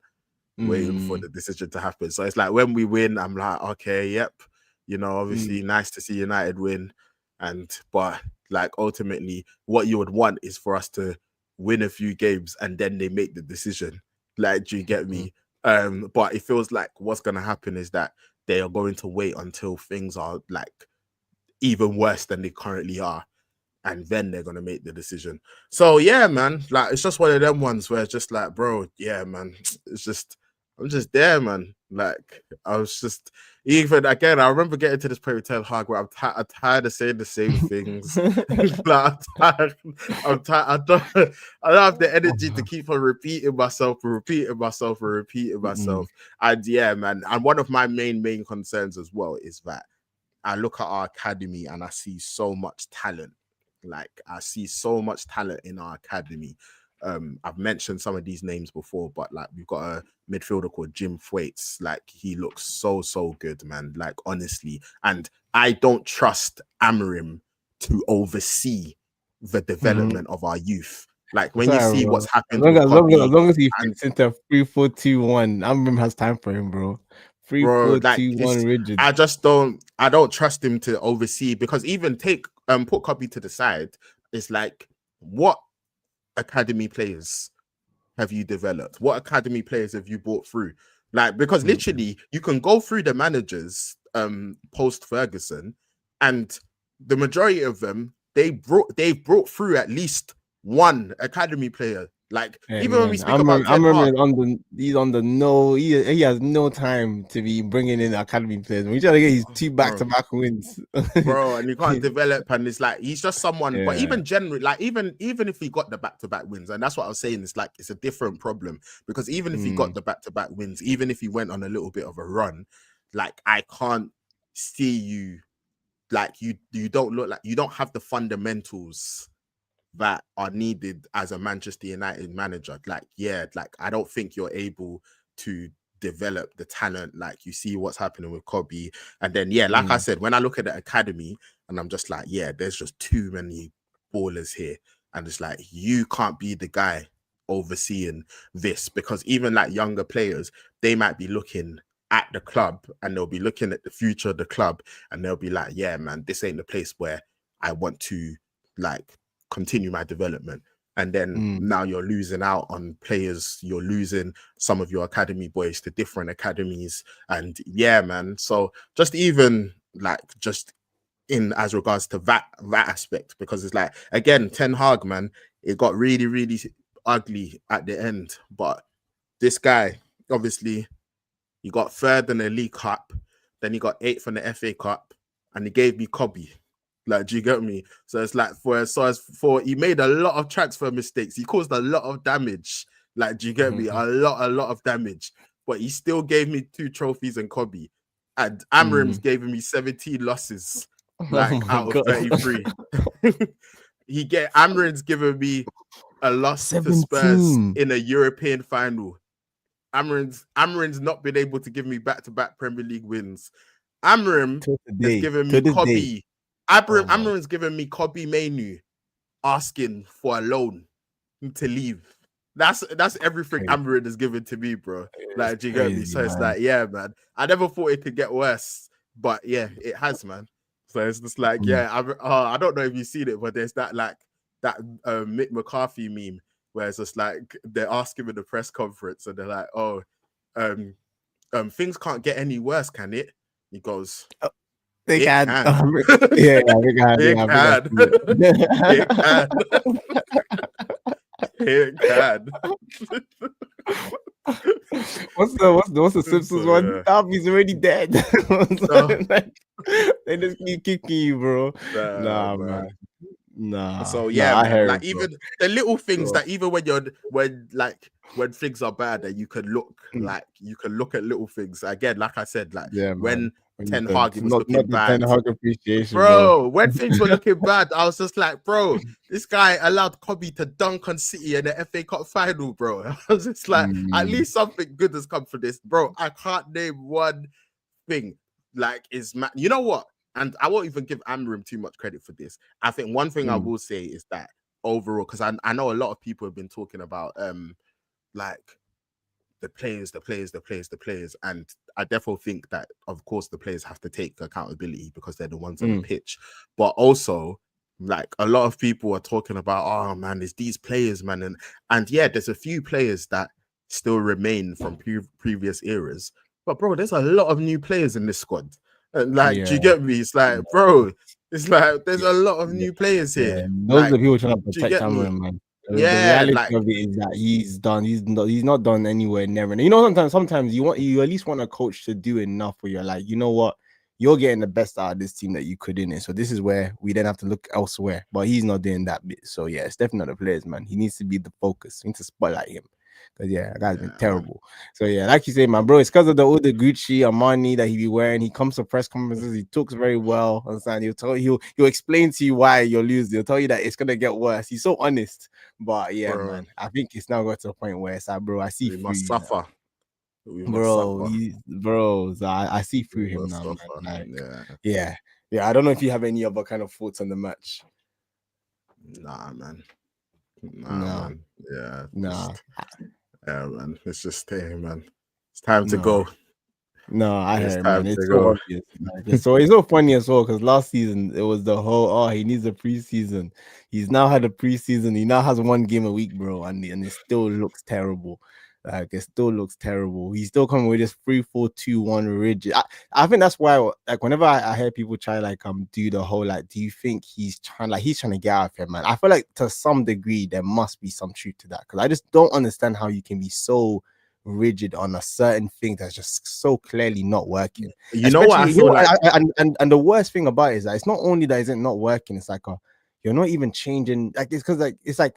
for the decision to happen. So it's like when we win, I'm like, okay, yep, you know, obviously nice to see United win, but like ultimately, what you would want is for us to win a few games and then they make the decision. Like, do you get me? But it feels like what's gonna happen is that they are going to wait until things are like even worse than they currently are, and then they're gonna make the decision. So yeah, man, like it's just one of them ones where it's just like, bro, yeah, man, it's just I'm just there, man. Like I was just even again. I remember getting to this point with Ten Hag where I'm tired of saying the same things. Like, I'm tired. I don't have the energy to keep on repeating myself and repeating myself and repeating myself. And yeah, man. And one of my main concerns as well is that I look at our academy and I see so much talent. Like I see so much talent in our academy. I've mentioned some of these names before, but like we've got a midfielder called Jim Thwaites. Like he looks so good, man. Like honestly, and I don't trust Amorim to oversee the development of our youth. Like when you see what's happened with As Kobe, long as he fits into 3-4-2-1, Amorim has time for him, bro. 3-4-2-1 rigid. I don't trust him to oversee, because even put Kobe to the side, it's like, what academy players have you developed? What academy players have you brought through? Like, because literally you can go through the managers post Ferguson, and the majority of them they've brought through at least one academy player. Like, Hey, even when we man, speak about Ten Hag, he's on the no. He has no time to be bringing in academy players. We trying to get his 2 back-to-back wins, bro, and you can't develop, and it's like he's just someone. Yeah. But even generally, like even if he got the back-to-back wins, and that's what I was saying, it's like it's a different problem, because even if he got the back-to-back wins, even if he went on a little bit of a run, like I can't see you, like you don't look like, you don't have the fundamentals that are needed as a Manchester United manager. Like, yeah, like I don't think you're able to develop the talent. Like, you see what's happening with Kobe, and then yeah, like I said, when I look at the academy, and I'm just like, yeah, there's just too many ballers here, and it's like you can't be the guy overseeing this, because even like younger players, they might be looking at the club and they'll be looking at the future of the club, and they'll be like, yeah, man, this ain't the place where I want to like continue my development. And then now you're losing out on players, you're losing some of your academy boys to different academies. And yeah, man, so just even like just in as regards to that aspect, because it's like, again, Ten Hag, man, it got really ugly at the end. But this guy, obviously, he got third in the League Cup, then he got 8th in the FA Cup, and he gave me Kobe. Like, do you get me? So it's like he made a lot of transfer mistakes. He caused a lot of damage. Like, do you get me? A lot of damage. But he still gave me 2 trophies and Kobe. And Amorim's giving me 17 losses, like out of 33. Amorim's given me a loss 17. to Spurs in a European final. Amorim's not been able to give me back-to-back Premier League wins. Amorim has given me Kobe. Amorim's given me Kobe Mainu asking for a loan to leave. That's everything Amorim has given to me, bro. Like, do you get me? So it's like, yeah, man. I never thought it could get worse, but yeah, it has, man. So it's just like, yeah, I don't know if you've seen it, but there's that Mick McCarthy meme where it's just like they're asking in the press conference and they're like, oh, things can't get any worse, can it? He goes, They it can. can. Yeah, I think I It think can. It can. It can. What's the Simpsons So, one? yeah. Darby's already dead. No. Like, they just keep kicking you, bro. Nah, Nah, man. man. Nah, So nah, yeah, I man. hear Like it, bro. even the little things Bro. that even when things are bad, that you could look at little things again. Like I said, like Yeah, man. when When you Ten said Hag was looking not the bad, 10 hug appreciation, bro. bro. When things were looking bad, I was just like, bro, this guy allowed Kobe to dunk on City in the FA Cup final, bro. I was just like, at least something good has come from this, bro. I can't name one thing. Like, you know what? And I won't even give Amorim too much credit for this. I think one thing I will say is that overall, because I know a lot of people have been talking about like the players, and I definitely think that of course the players have to take accountability because they're the ones on the pitch, but also like a lot of people are talking about, oh man, it's these players, man, and yeah, there's a few players that still remain from previous eras, but bro, there's a lot of new players in this squad, and like, do you get me? It's like, bro, it's like there's a lot of new players here. Those are Like, the people trying to do you protect get me? Amorim, man. The Yeah, reality like, of it is that he's not done anywhere near. You know, sometimes you at least want a coach to do enough where you're like, you know what, you're getting the best out of this team that you could in it. So this is where we then have to look elsewhere. But he's not doing that bit. So yeah, it's definitely not the players, man. He needs to be the focus. We need to spotlight him. Because yeah, that guy's been terrible. Man. So yeah, like you say, man, bro, it's because of all the Gucci Armani that he be wearing. He comes to press conferences, he talks very well. Understand? He'll explain to you why you're losing. He'll tell you that it's gonna get worse. He's so honest. But yeah, bro, man, I think it's now got to a point where it's like, bro, I see through you now. Bro, so I see through him now, man. Like, yeah. I don't know if you have any other kind of thoughts on the match. Nah, man. Yeah. Yeah, man. It's just staying, man. It's time to go. No, I heard, man. It's so obvious. Like, so it's so funny as well because last season it was the whole he needs a preseason. He's now had a preseason. He now has 1 game a week, bro, and it still looks terrible. Like, it still looks terrible. He's still coming with this 3-4-2-1 rigid. I think that's why, like, whenever I hear people try like do the whole like, do you think he's trying to get out of here, man? I feel like to some degree there must be some truth to that because I just don't understand how you can be so rigid on a certain thing that's just so clearly not working. You know what I feel like, and the worst thing about it is that it's not only that it's not working, it's like you're not even changing. Like, it's because like it's like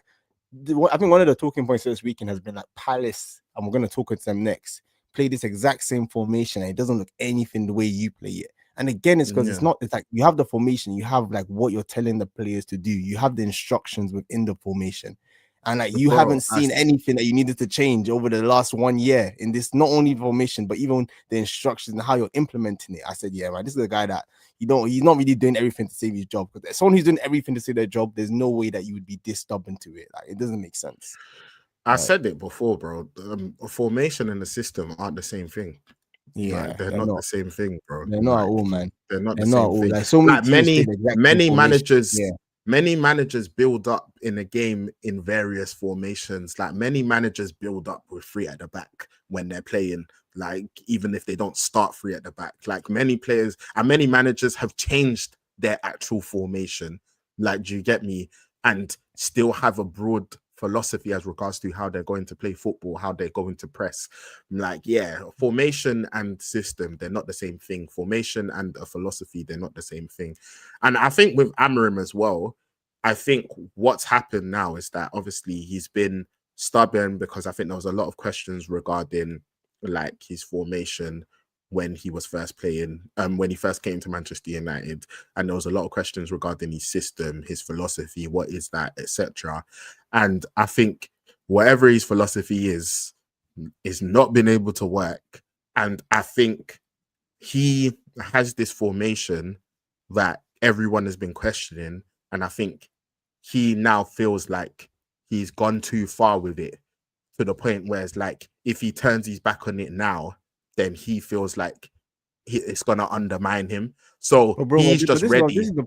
I think one of the talking points this weekend has been like Palace, and we're going to talk to them next, play this exact same formation and it doesn't look anything the way you play it. And again, it's because it's like you have the formation, you have like what you're telling the players to do, you have the instructions within the formation, and like you haven't seen anything that you needed to change over the last 1 year in this, not only formation but even the instructions and how you're implementing it. I said, yeah, man, this is a guy that he's not really doing everything to save his job, because someone who's doing everything to save their job, there's no way that you would be this stubborn to it. Like, it doesn't make sense. I said it before, bro. Formation and the system aren't the same thing. Yeah, like, they're not the same thing, bro. They're not at all, man. They're not the same thing. Like, so many managers, many managers build up in a game in various formations. Like, many managers build up with 3 at the back when they're playing. Like, even if they don't start 3 at the back, like many players and many managers have changed their actual formation. Like, do you get me? And still have a broad philosophy as regards to how they're going to play football, how they're going to press. Like, yeah, formation and system, they're not the same thing. Formation and a philosophy, they're not the same thing. And I think with Amorim as well, I think what's happened now is that obviously he's been stubborn, because I think there was a lot of questions regarding like his formation when he was first playing, when he first came to Manchester United, and there was a lot of questions regarding his system, his philosophy, what is that, etc. And I think whatever his philosophy is not been able to work. And I think he has this formation that everyone has been questioning, and I think he now feels like he's gone too far with it, to the point where it's like, if he turns his back on it now, then he feels like it's gonna undermine him. So he's just ready. This is the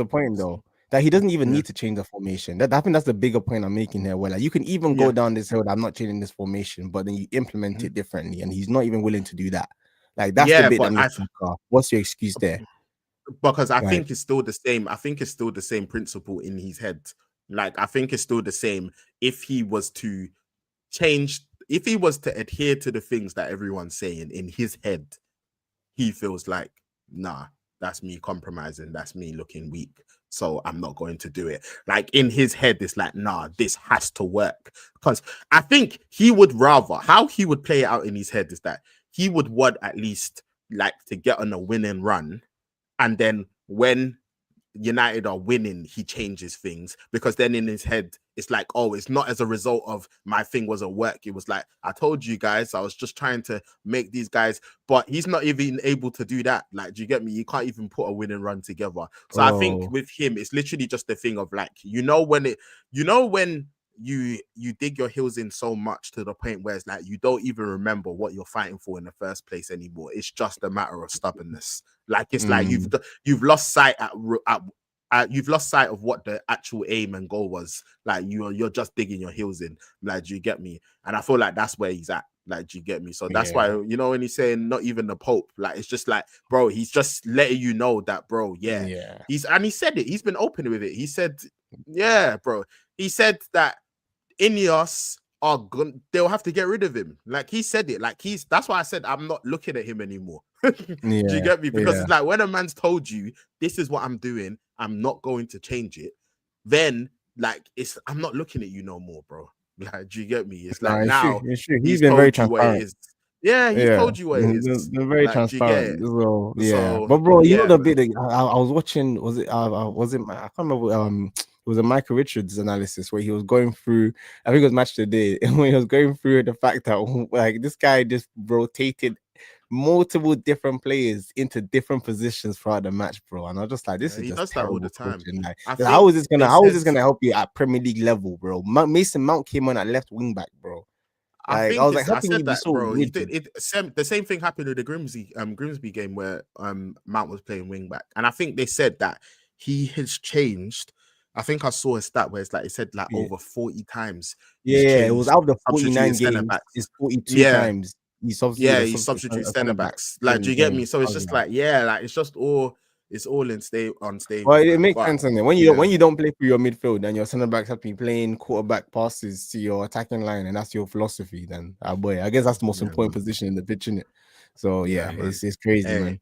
point, though. that he doesn't even need to change the formation. I think that's the bigger point I'm making here. Where like you can even go down this road, I'm not changing this formation, but then you implement it differently, and he's not even willing to do that. Like that's the bit that makes me car. What's your excuse there? Because I think it's still the same. I think it's still the same principle in his head. Like I think it's still the same. If he was to change, if he was to adhere to the things that everyone's saying in his head, he feels like, nah, that's me compromising. That's me looking weak. So I'm not going to do it. Like in his head, it's like, nah, this has to work. Because I think he would rather, how he would play it out in his head is that he would want at least like to get on a winning run. And then when United are winning, he changes things, because then in his head it's like, oh, it's not as a result of my thing wasn't work. It was like, I told you guys, I was just trying to make these guys, but he's not even able to do that. Like, do you get me? You can't even put a winning run together. So I think with him, it's literally just the thing of like, when you dig your heels in so much to the point where it's like you don't even remember what you're fighting for in the first place anymore. It's just a matter of stubbornness. Like it's like you've lost sight you've lost sight of what the actual aim and goal was. Like you're just digging your heels in. Like, do you get me? And I feel like that's where he's at. Like, do you get me? So that's why, when he's saying not even the Pope, like it's just like, bro, he's just letting you know that, bro, he said it. He's been open with it. He said, bro. He said that Ineos are going, they'll have to get rid of him. Like he said it. Like that's why I said I'm not looking at him anymore. Do you get me? Because it's like when a man's told you this is what I'm doing, I'm not going to change it, then like I'm not looking at you no more, bro. Like, do you get me? It's like it's true. He's been very transparent. He told you what it is. They're very transparent. So, but bro, you know the bit that I was watching, was it I can't remember, it was a Michael Richards analysis where he was going through, I think it was Match Today, and when he was going through the fact that like this guy just rotated multiple different players into different positions throughout the match, bro. And I was just like, this is just terrible all the time. Like, how is this gonna help you at Premier League level, bro? Mason Mount came on at left wing back, bro. Like, I was like, how can you be so bro? The same thing happened with the Grimsby game where Mount was playing wing back, and I think they said that he has changed. I think I saw a stat where it's like it said like over 40 times. It was out of the 49 games. It's 42 times. He substitutes center backs. Like, do you get me? So it's just like, it's just all unstable. Well, it makes sense, and when you don't play for your midfield and your center backs have to be playing quarterback passes to your attacking line, and that's your philosophy, then boy, I guess that's the most important position in the pitch, isn't it? So it's crazy, man.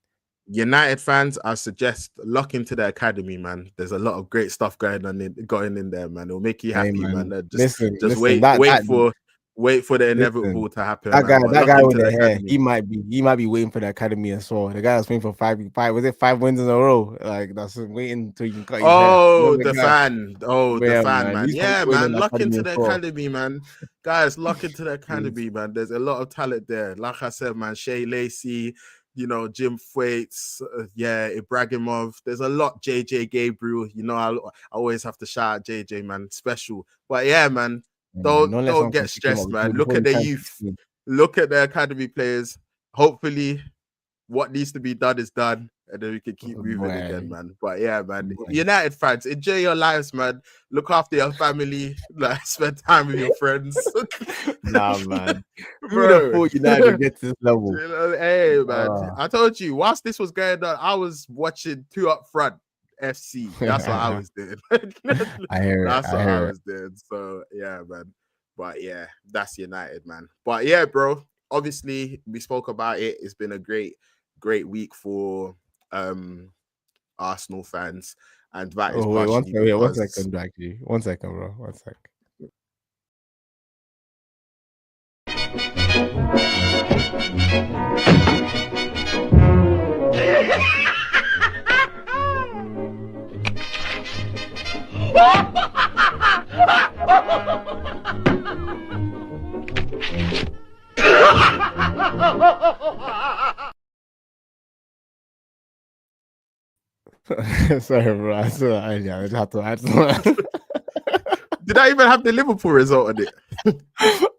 United fans, I suggest lock into the academy, man. There's a lot of great stuff going in there, man. It'll make you happy, man. Just wait for the inevitable to happen. That guy with the hair, he might be waiting for the academy as well. The guy that's waiting for five wins in a row. Like that's waiting until you can cut his hair. The fan, man. Yeah, man. Lock into the academy, man. Guys, lock into the academy, man. There's a lot of talent there. Like I said, man, Shea Lacey, Jim Thwaites, Ibrahimov. There's a lot. JJ Gabriel. I always have to shout out JJ, man. Special. But yeah, man. Don't get stressed, man. Look at the youth. Look at the academy players. Hopefully, what needs to be done is done, and then we can keep moving again, man. But yeah, man. United fans, enjoy your lives, man. Look after your family. Like, spend time with your friends. Nah, man. Who would have thought United would get to this level? Hey, man. I told you, whilst this was going on, I was watching TwoUpFront FC. That's what I was doing. That's what I was doing. So yeah, man. But yeah, that's United, man. But yeah, bro. Obviously, we spoke about it. It's been a great week for Arsenal fans, and that is partially one second, bro. One second. Sorry, bro. I just had to. Did I even have the Liverpool result on it?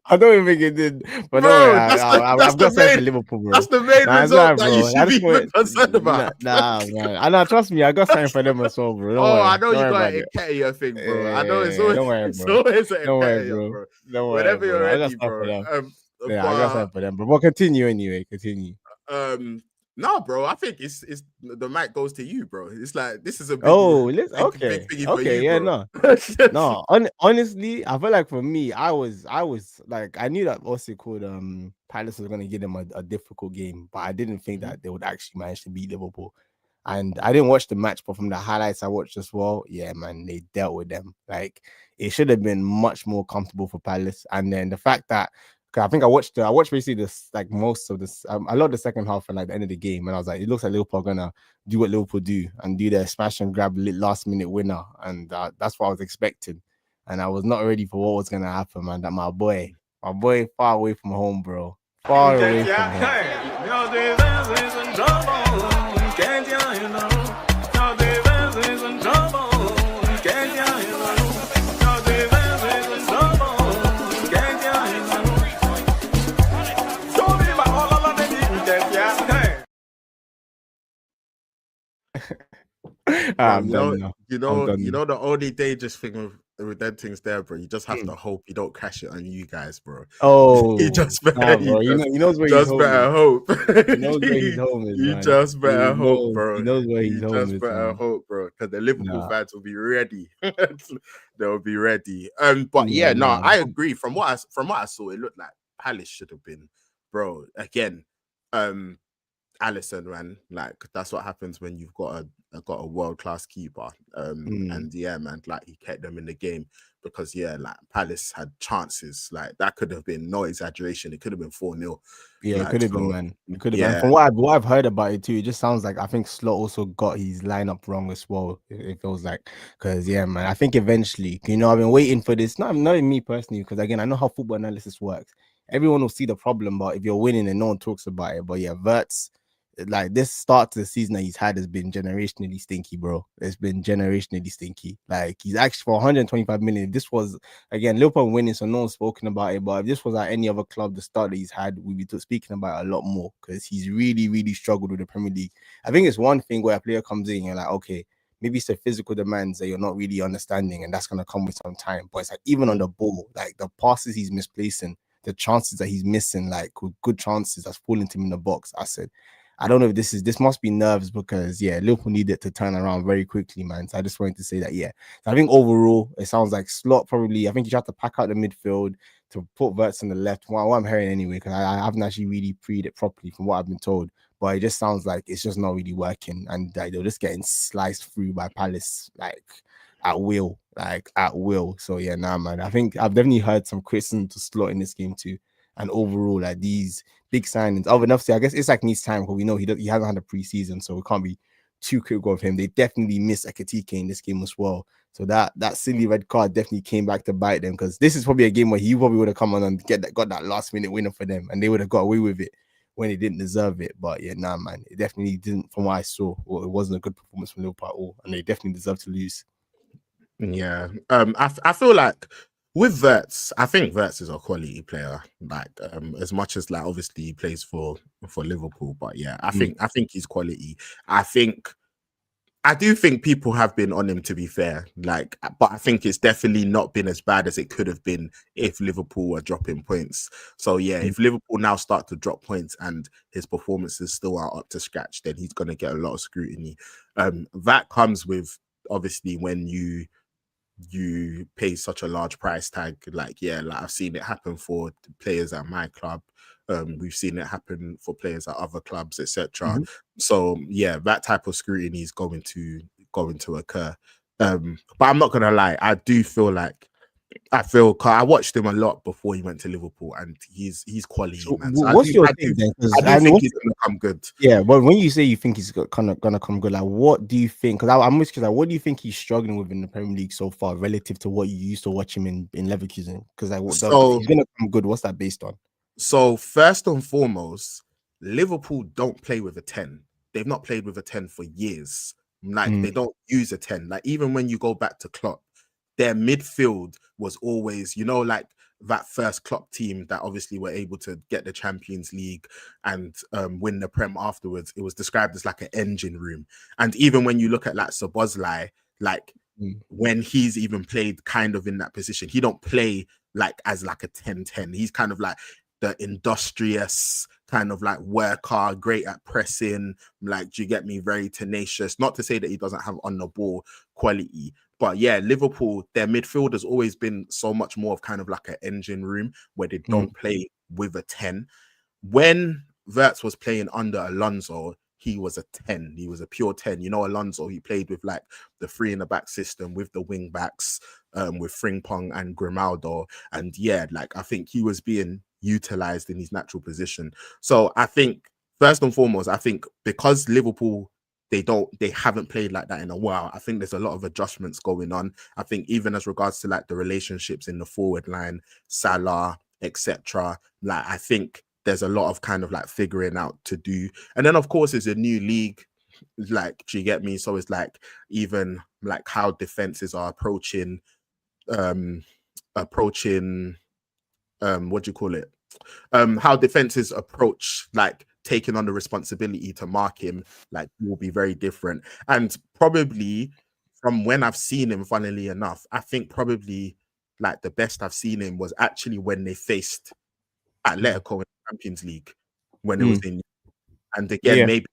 I don't even think it did, but don't worry. Bro, I've got something for Liverpool, bro. that's the main Nah, it's result alright, that you bro. I should be just even want concerned about. nah, man. I know. Trust me, I got something for them as well, bro. Don't Oh, I worry. know Don't you worry got about an it. Nketiah thing, bro. I know Don't worry, it's bro. always an Don't worry, Nketiah, bro. bro. Don't worry, Whenever you're bro. I got ready, stuff for bro. them. Yeah, I got But something for them, bro. But continue anyway. Continue. no, bro. I think it's the mic goes to you, bro. It's like this is a Oh, big okay, thingy for okay, you, yeah, bro. no. No, honestly, I feel like for me, I was like, I knew that what's it called, Palace was gonna give them a difficult game, but I didn't think that they would actually manage to beat Liverpool. And I didn't watch the match, but from the highlights I watched as well, yeah, man, they dealt with them. Like it should have been much more comfortable for Palace. And then the fact that, cause I think I watched basically this like most of this, I love the second half and like the end of the game, and I was like, it looks like Liverpool are gonna do what Liverpool do and do their smash and grab last minute winner, and that's what I was expecting, and I was not ready for what was gonna happen, man. That my boy, far away from home, bro, far away from home. I'm done now. I'm done now. The only dangerous thing with them things there, bro. You just have to hope you don't crash it on you guys, bro. Oh, you just better, nah, bro. He knows where his home better is. hope. He knows where his home is, You man. just better hope, bro. He knows where his You home just is, better man. hope, bro, because the Liverpool Nah, fans will be ready. They'll be ready. But yeah, yeah, no, nah. I agree. From what I saw, it looked like Palace should have been, bro. Again, Allison, man, like that's what happens when you've got a world class keeper. And yeah, man, like he kept them in the game because yeah, like Palace had chances. Like that could have been no exaggeration. It could have been 4-0. Yeah, it could have been, man. It could have been. Yeah. From what I've heard about it too, it just sounds like I think Slot also got his lineup wrong as well. It feels like, because yeah, man, I think eventually, I've been waiting for this. Not me personally, because again, I know how football analysis works. Everyone will see the problem, but if you're winning and no one talks about it, but yeah, Verts, like this start to the season that he's had has been generationally stinky, bro. It's been generationally stinky. Like he's actually for 125 million. If this was again Liverpool winning, so no one's spoken about it. But if this was at any other club, the start that he's had, we'd be speaking about it a lot more because he's really, really struggled with the Premier League. I think it's one thing where a player comes in, you're like, okay, maybe it's the physical demands that you're not really understanding, and that's gonna come with some time. But it's like even on the ball, like the passes he's misplacing, the chances that he's missing, like good chances that's falling to him in the box. I don't know if this must be nerves because yeah, Liverpool needed to turn around very quickly, man. So I just wanted to say that, yeah. So I think overall it sounds like Slot probably, I think he tried to pack out the midfield to put Verts on the left. What I'm hearing anyway, because I haven't actually really preed it properly from what I've been told. But it just sounds like it's just not really working, and they're just getting sliced through by Palace like at will, So yeah, nah, man. I think I've definitely heard some criticism to Slot in this game too. And overall, like these big signings. Oh, enough to say, I guess it's like needs time because we know he hasn't had a preseason, so we can't be too critical of him. They definitely missed Ekatike in this game as well. So that silly red card definitely came back to bite them because this is probably a game where he probably would have come on and got that last minute winner for them, and they would have got away with it when they didn't deserve it. But yeah, nah, man, it definitely didn't. From what I saw, it wasn't a good performance from Liverpool at all, and they definitely deserve to lose. Yeah. I feel like with Verts, I think Verts is a quality player. Like, as much as like obviously he plays for Liverpool, but yeah, I think he's quality. I do think people have been on him, to be fair. Like, but I think it's definitely not been as bad as it could have been if Liverpool were dropping points. So yeah, if Liverpool now start to drop points and his performances still are up to scratch, then he's going to get a lot of scrutiny. That comes with obviously when you pay such a large price tag. Like, yeah, like I've seen it happen for players at my club. We've seen it happen for players at other clubs, etc. So yeah, that type of scrutiny is going to occur. But I'm not gonna lie, I do feel like I watched him a lot before he went to Liverpool, and he's quality, So man. So what's your thing then? I do think he's gonna come good. Yeah, but when you say you think he's gonna come good, like what do you think? Because I'm just like, what do you think he's struggling with in the Premier League so far, relative to what you used to watch him in Leverkusen? Because like, if he's gonna come good, what's that based on? So first and foremost, Liverpool don't play with a 10. They've not played with a 10 for years. Like they don't use a 10. Like even when you go back to Klopp, their midfield was always, like that first Klopp team that obviously were able to get the Champions League and win the Prem afterwards, it was described as like an engine room. And even when you look at like Szoboszlai, like when he's even played kind of in that position, he don't play like as like a 10-10. He's kind of like the industrious kind of like worker, great at pressing, like, do you get me, very tenacious. Not to say that he doesn't have on the ball quality, but yeah, Liverpool, their midfield has always been so much more of kind of like an engine room where they don't play with a 10. When Wirtz was playing under Alonso, he was a 10. He was a pure 10. You know, Alonso, he played with like the 3 in the back system with the wing backs, with Frimpong and Grimaldo. And yeah, like I think he was being utilized in his natural position. So I think first and foremost, I think because Liverpool, they haven't played like that in a while, I think there's a lot of adjustments going on. I think even as regards to like the relationships in the forward line, Salah, etc., like I think there's a lot of kind of like figuring out to do. And then of course it's a new league, like, do you get me? So it's like even like how defenses are approaching what do you call it, how defenses approach like taking on the responsibility to mark him, like, will be very different. And probably from when I've seen him, funnily enough, I think probably like the best I've seen him was actually when they faced Atletico in the Champions League, when it was in. And again, maybe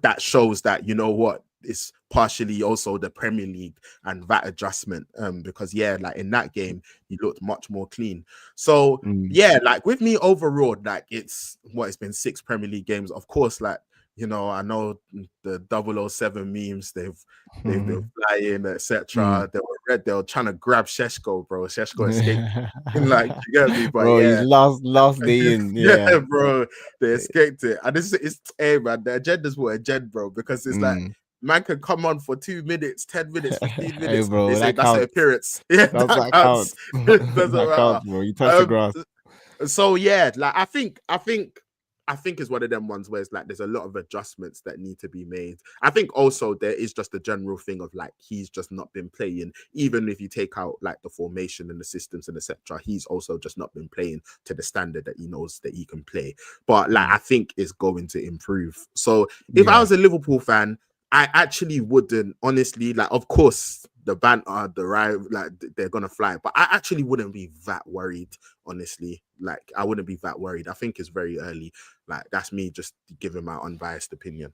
that shows that, you know what, it's partially also the Premier League and that adjustment, because yeah, like in that game he looked much more clean. So yeah, like with me overall, like it's been 6 Premier League games, of course. Like, you know, I know the 007 memes, they've been flying, etc. They were trying to grab Šeško, bro. Šeško escaped. Like, you get me? But bro, yeah, he's last day in. Yeah, bro, they escaped it. And this is, hey man, the agenda's what agenda, bro, because it's like man can come on for 2 minutes, 10 minutes, 15 minutes. Hey, bro, they say that that's counts. an appearance. Yeah, that counts. It doesn't that matter. counts, bro. You touch the grass. So yeah, like I think it's one of them ones where it's like there's a lot of adjustments that need to be made. I think also there is just a general thing of like he's just not been playing, even if you take out like the formation and the systems and etc. He's also just not been playing to the standard that he knows that he can play. But like I think it's going to improve. So if I was a Liverpool fan, I actually wouldn't, honestly, like, of course the banter, the ride, like they're gonna fly, but I actually wouldn't be that worried, honestly. Like I wouldn't be that worried. I think it's very early. Like that's me just giving my unbiased opinion.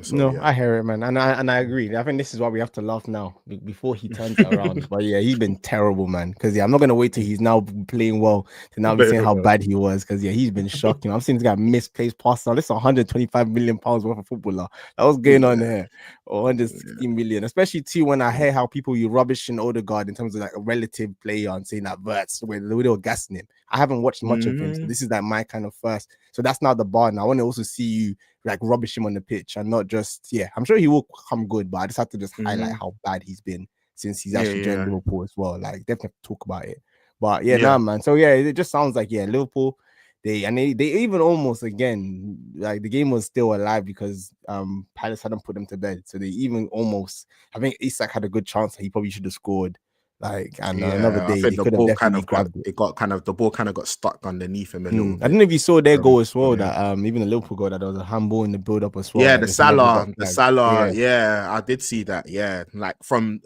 So, no, yeah. I hear it, man, and I agree. I think this is why we have to laugh now before he turns it around. But yeah, he's been terrible, man. Because I'm not gonna wait till he's now playing well to now be saying how bad he was. Because he's been shocking. I've seen this guy misplaced passes. Now this is 125 million pounds worth of footballer. That was going on here, or 160 million. Especially too when I hear how people you rubbish in Odegaard in terms of like a relative player and saying that Wirtz when they were gassing him. I haven't watched much of him, so this is like my kind of first. So that's now the bar. Now I want to also see you like rubbish him on the pitch and not just I'm sure he will come good, but I just have to just highlight how bad he's been since he's actually joined Liverpool as well. Like definitely talk about it. But nah, man. So yeah, it just sounds like Liverpool. They even almost again like the game was still alive because Palace hadn't put them to bed. So they even almost, I think Isak had a good chance that he probably should have scored. Like, and another day they could have definitely grabbed it. The ball kind of got stuck underneath him a little bit. I don't know if you saw their goal as well. That even the Liverpool goal, that there was a handball in the build up as well. Yeah, like, the Salah. Yeah, I did see that. Yeah, like from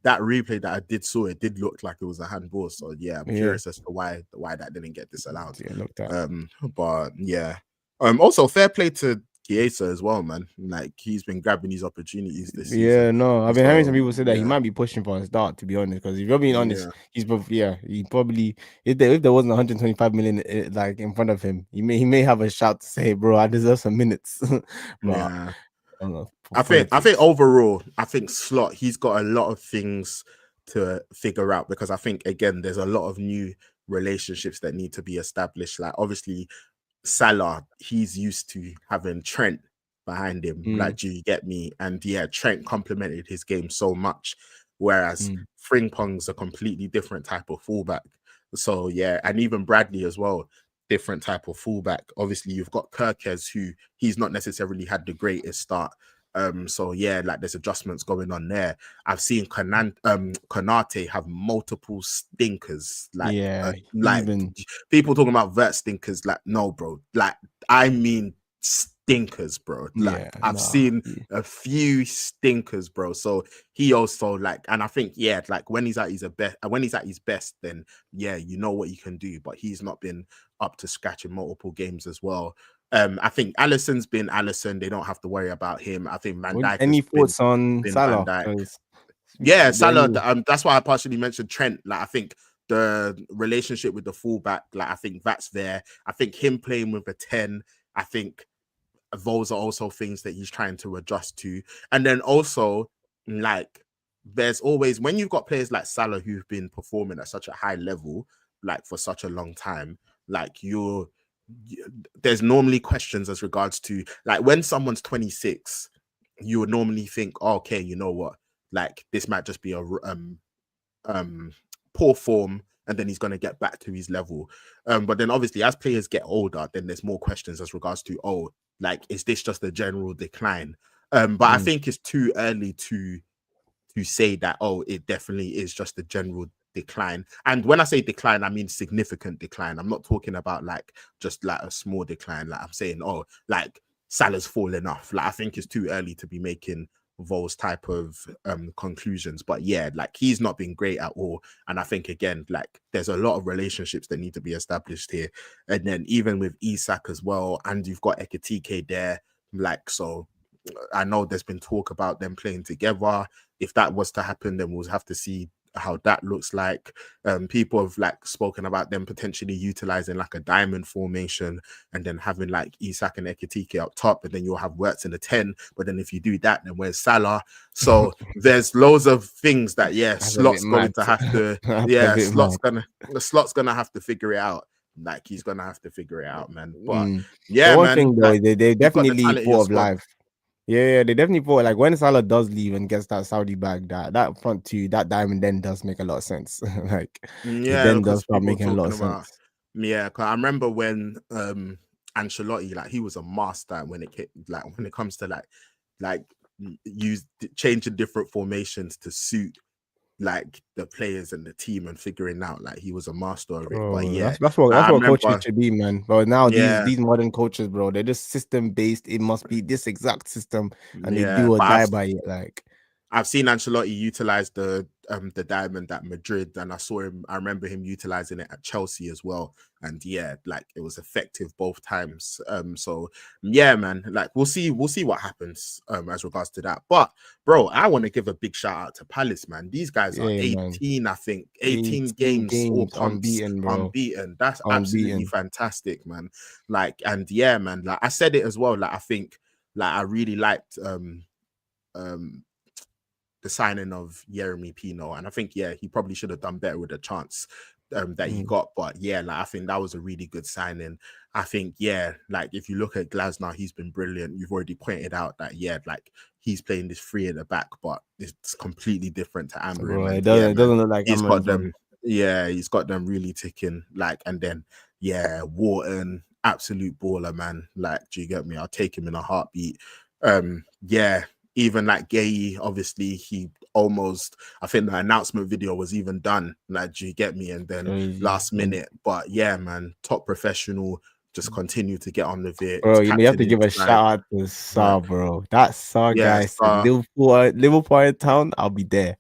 that replay that I did saw, it did look like it was a handball. So yeah, I'm curious as to why that didn't get disallowed. But yeah, also fair play to Chiesa as well, man. Like he's been grabbing these opportunities this season. Yeah, no, I've been hearing some people say that he might be pushing for a start. To be honest, because if you're being honest, he's he probably if there wasn't 125 million like in front of him, he may have a shout to say, "Bro, I deserve some minutes." But I don't know. I think overall, I think Slot, he's got a lot of things to figure out because I think again there's a lot of new relationships that need to be established. Like obviously Salah, he's used to having Trent behind him. Like, do you get me? And yeah, Trent complemented his game so much, whereas Frimpong's a completely different type of fullback. So yeah, and even Bradley as well, different type of fullback. Obviously, you've got Kirkes, who he's not necessarily had the greatest start So yeah, like there's adjustments going on there. I've seen Konate have multiple stinkers, Yeah, like even people talking about vert stinkers. Like, no, bro. Like, I mean stinkers, bro. Like, yeah, I've nah. seen a few stinkers, bro. So he also like, and I think yeah, like when he's at his best, then yeah, you know what you can do. But he's not been up to scratch in multiple games as well. I think Alisson's been Alisson. They don't have to worry about him. I think Van Dijk has Any thoughts on been Van Salah? Dijk. Because Yeah, Salah. That's why I partially mentioned Trent. Like, I think the relationship with the fullback, like, I think that's there. I think him playing with a 10, I think those are also things that he's trying to adjust to. And then also, like, there's always, when you've got players like Salah who've been performing at such a high level, like for such a long time, like there's normally questions as regards to, like, when someone's 26, you would normally think, oh, okay, you know what, like this might just be a poor form, and then he's going to get back to his level. But then obviously as players get older, then there's more questions as regards to, oh, like, is this just a general decline? But I think it's too early to say that, oh, it definitely is just a general decline. And when I say decline, I mean significant decline. I'm not talking about like just like a small decline. Like, I'm saying, oh, like Salah's fallen off. Like, I think it's too early to be making those type of conclusions. But yeah, like, he's not been great at all. And I think, again, like, there's a lot of relationships that need to be established here. And then even with Isak as well, and you've got Ekitike there, like, so I know there's been talk about them playing together. If that was to happen, then we'll have to see how that looks like. People have like spoken about them potentially utilizing like a diamond formation and then having like Isak and Ekitike up top, and then you'll have Wirtz in the 10. But then if you do that, then where's Salah? So there's loads of things that that's a bit Slot's going mad. to have to That's a bit mad. Slot's gonna have to figure it out. Like, he's gonna have to figure it out, man. But The yeah, one man, thing though, like, they you've got the definitely talent in your thought of squad. life. Yeah, they definitely thought, like, when Salah does leave and gets that Saudi bag, that front two, that diamond then does make a lot of sense. Like, it Yeah, then does because start people making a lot talking of about, sense. yeah, cause I remember when Ancelotti, like, he was a master when it comes to like use changing different formations to suit like the players and the team and figuring out, like, he was a master of it. But Bro, yeah, that's what like, I coaches remember, should be, man. But now yeah, these modern coaches, bro, they're just system based. It must be this exact system, and they yeah, do or but die by it. Like, I've seen Ancelotti utilize the diamond at Madrid, and I remember him utilizing it at Chelsea as well. And yeah, like, it was effective both times. So yeah, man, like, we'll see what happens as regards to that. But bro, I want to give a big shout out to Palace, man. These guys are yeah, man, 18, I think, 18 18 games or games comps unbeaten, bro, unbeaten. That's absolutely unbeaten, fantastic, man. Like, and yeah, man, like, I said it as well. Like, I think, like, I really liked um the signing of Jeremy Pino, and I think, yeah, he probably should have done better with the chance that he got. But yeah, like, I think that was a really good signing. I think, yeah, like, if you look at Glasner, he's been brilliant. You've already pointed out that, yeah, like, he's playing this three at the back, but it's completely different to bro. Amorim. It And yeah, man, doesn't look like he's got Amorim's on. them. Yeah, he's got them really ticking. Like, and then yeah, Wharton, absolute baller, man. Like, do you get me? I'll take him in a heartbeat. Yeah, even like Gay, obviously, he almost, I think the announcement video was even done. Like, do you get me? And then Crazy. last minute, but yeah, man, top professional. Just continue to get on with it. Bro, you have Captain to give his a side. shout out to Like, Saar, bro. That Saar yeah, guy said so Liverpool in town. I'll be there.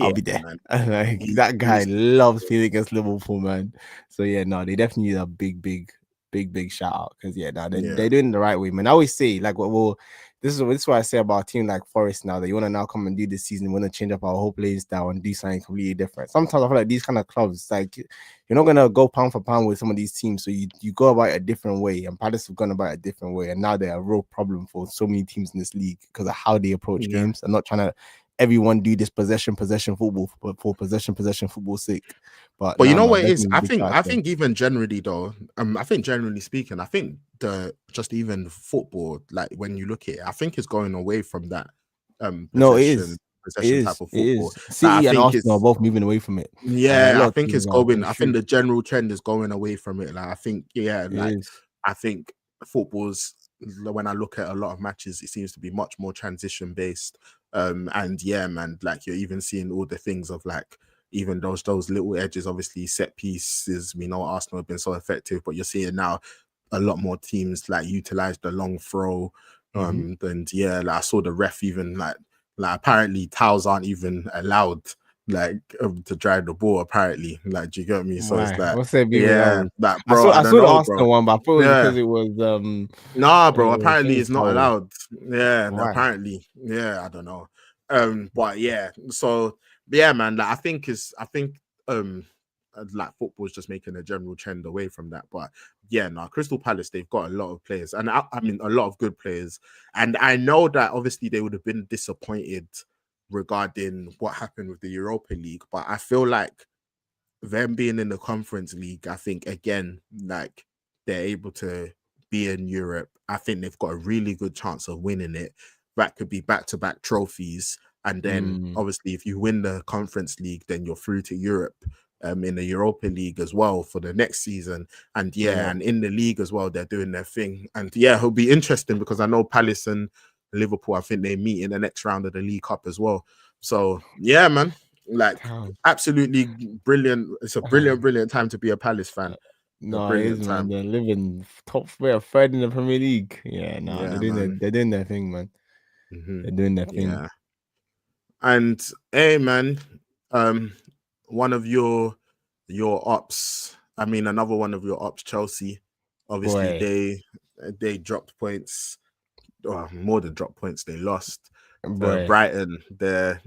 I'll yeah, be there. man. Like, that guy He's loves playing against Liverpool, man. So yeah, no, they definitely need a big shout out, because yeah, no, yeah, they're doing it the right way, man. I always say, like, well, this is what I say about a team like Forest now, that you want to now come and do this season, want to change up our whole playing style and do something completely different. Sometimes I feel like these kind of clubs, like, you're not gonna go pound for pound with some of these teams, so you go about it a different way. And Palace have gone about it a different way, and now they're a real problem for so many teams in this league because of how they approach yeah. games and not trying to everyone do this possession football for possession football's sake. But But you nah, know man, what it is? definitely big shout out I to them. think even generally though, I think generally speaking, I think the just even football, like, when you look at it, I think it's going away from that No, it possession type of it football. is. Like, I City and think Arsenal are it's, both moving away from it. A yeah, I lot of think it's teams are, and going. it's I think true. the general trend is going away from it. Like, I think, yeah, It like, is. I think football's when I look at a lot of matches, it seems to be much more transition based. And yeah, man, like you're even seeing all the things of like even those little edges, obviously set pieces. We know Arsenal have been so effective, but you're seeing now a lot more teams like utilize the long throw. And yeah, like I saw the ref even like apparently towels aren't even allowed like to drive the ball apparently. Like, do you get me? So it's Why? like, What's there being yeah, allowed? like I bro, saw I I don't saw the know, bro. Arsenal one, but I thought it was Yeah. because it was Nah, bro. Apparently, things it's not foul. allowed. Yeah, Why? apparently, yeah. I don't know. But yeah. So yeah, man. Like I think like football's just making a general trend away from that. But yeah, no, Crystal Palace, they've got a lot of players, and I mean a lot of good players. And I know that obviously they would have been disappointed regarding what happened with the Europa League, but I feel like them being in the Conference League, I think again, like they're able to be in Europe. I think they've got a really good chance of winning it. That could be back-to-back trophies, and then obviously, if you win the Conference League, then you're through to Europe. In the Europa League as well for the next season, and yeah, and in the league as well, they're doing their thing, and yeah, it'll be interesting because I know Palace and Liverpool, I think they meet in the next round of the League Cup as well. So yeah, man, like absolutely brilliant. It's a brilliant time to be a Palace fan. A No, it is, brilliant man. time. They're living top third in the Premier League. Yeah, no, Yeah, man. they're doing their thing, man. They're doing their thing. Yeah. And hey, man, um, one of your ops. I mean, another one of your ops, Chelsea. Obviously, Boy, they dropped points. More than dropped points. They lost. boy, Brighton, the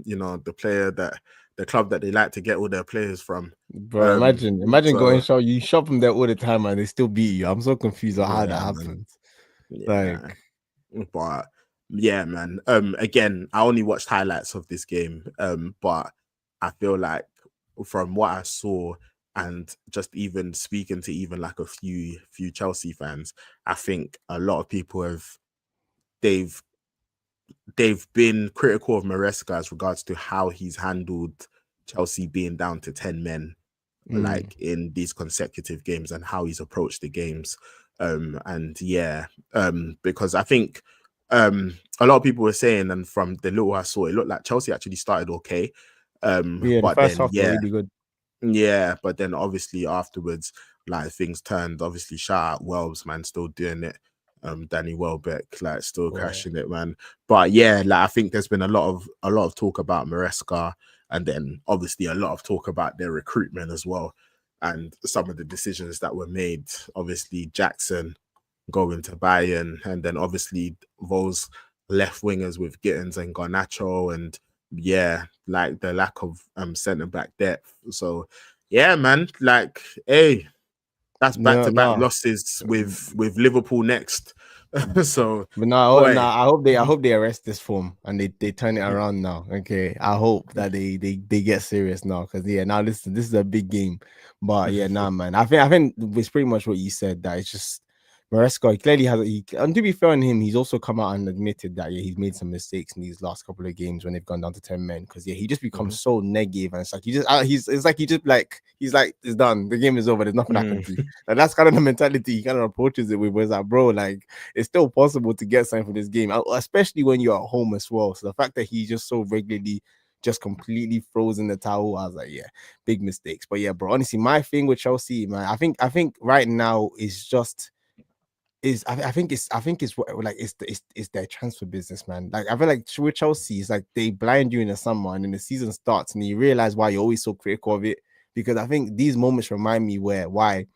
player that the club that they like to get all their players from. bro. Imagine going So shop. You shop from there all the time, and they still beat you. I'm so confused on how that yeah, man. happens. Yeah, Like, but yeah, man. Again, I only watched highlights of this game. But I feel like from what I saw and just even speaking to even like a few Chelsea fans, I think a lot of people they've they've been critical of Maresca as regards to how he's handled Chelsea being down to 10 men like in these consecutive games and how he's approached the games. And yeah, because I think a lot of people were saying, and from the little I saw, it looked like Chelsea actually started okay. yeah, the But first then half were really good. yeah, but then obviously afterwards, like things turned. Obviously, shout out Wells, man, still doing it. Danny Welbeck, like still Boy. crashing it, man. But yeah, like I think there's been a lot of talk about Maresca, and then obviously a lot of talk about their recruitment as well, and some of the decisions that were made. Obviously, Jackson going to Bayern, and then obviously those left wingers with Gittins and Garnacho, and yeah, like the lack of centre back depth. So yeah, man, like hey, that's back No, to back no. losses with Liverpool next. So But no, no, boy, I hope they arrest this form and they turn it around now. Okay. I hope that they get serious now. Cause yeah, now listen, this is a big game. But yeah, nah, man. I think it's pretty much what you said, that it's just Maresca, he clearly has and to be fair on him, he's also come out and admitted that yeah, he's made some mistakes in these last couple of games when they've gone down to 10 men. Cause yeah, he just becomes so negative, and it's like he's like it's done, the game is over, there's nothing I can do. And that's kind of the mentality he kind of approaches it with, where it's like, bro, like it's still possible to get something for this game, especially when you're at home as well. So the fact that he just so regularly just completely froze in the towel, I was like, yeah, big mistakes. But yeah, bro, honestly, my thing with Chelsea, man, I think right now is just I think it's like it's their transfer business, man. Like I feel like with Chelsea, it's like they blind you in the summer and then the season starts and you realize why you're always so critical of it. Because I think these moments remind me why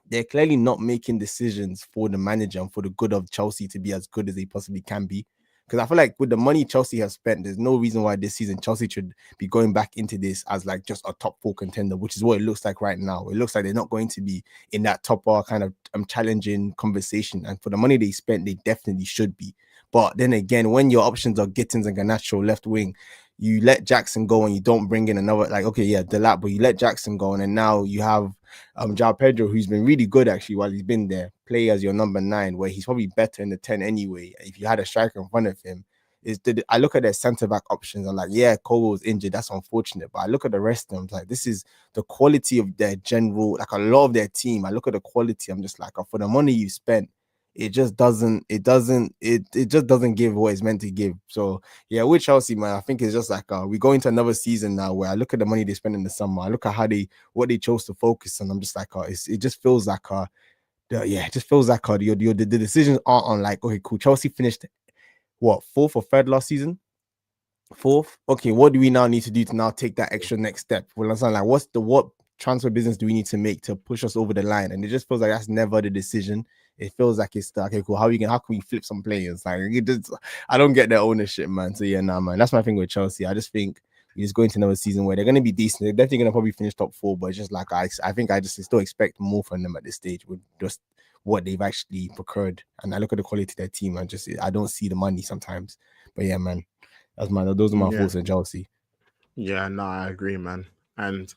they're clearly not making decisions for the manager and for the good of Chelsea to be as good as they possibly can be. Because I feel like with the money Chelsea has spent, there's no reason why this season Chelsea should be going back into this as like just a top 4 contender, which is what it looks like right now. It looks like they're not going to be in that top 4 kind of challenging conversation. And for the money they spent, they definitely should be. But then again, when your options are Gittins and Garnacho left wing, you let Jackson go and you don't bring in another, like, okay, yeah, Delap, but you let Jackson go, and now you have João Pedro, who's been really good actually while he's been there, play as your number 9, where he's probably better in the 10 anyway. If you had a striker in front of him, I look at their centre back options. I'm like, yeah, Cole was injured. That's unfortunate. But I look at the rest of them, like, this is the quality of their general, like a lot of their team. I look at the quality. I'm just like, for the money you spent, it just doesn't give what it's meant to give. So yeah, with Chelsea, man, I think it's just like we go into another season now where I look at the money they spend in the summer, I look at what they chose to focus on. I'm just like, it just feels like it just feels like the decisions aren't on like, okay, cool. Chelsea finished what, fourth or third last season? Fourth. Okay, what do we now need to do to now take that extra next step? Well, I'm saying, like, what transfer business do we need to make to push us over the line? And it just feels like that's never the decision. It feels like it's okay, cool. How can we flip some players? Like, I don't get their ownership, man. So yeah, nah, man. That's my thing with Chelsea. I just think we just go into another season where they're gonna be decent. They're definitely gonna probably finish top four, but it's just like I think I just still expect more from them at this stage with just what they've actually procured. And I look at the quality of their team and I don't see the money sometimes. But yeah, man. Those are my Yeah. thoughts on Chelsea. Yeah, no, I agree, man. And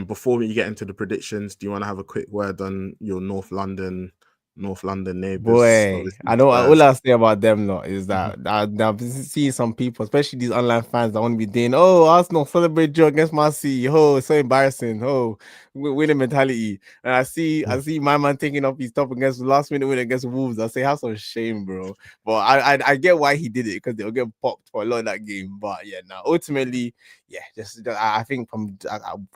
before we get into the predictions, do you want to have a quick word on your North London neighbours? Boy, Obviously, I know all Spurs. I say about them lot is that I've been seeing some people, especially these online fans that want to be doing, oh, Arsenal celebrate draw against Man City. Oh, it's so embarrassing. Oh, winning mentality. And I see my man taking up his top against the last minute win against Wolves. I say, have some shame, bro. But I get why he did it, because they'll get popped for a lot of that game. But yeah, now ultimately, yeah, I think from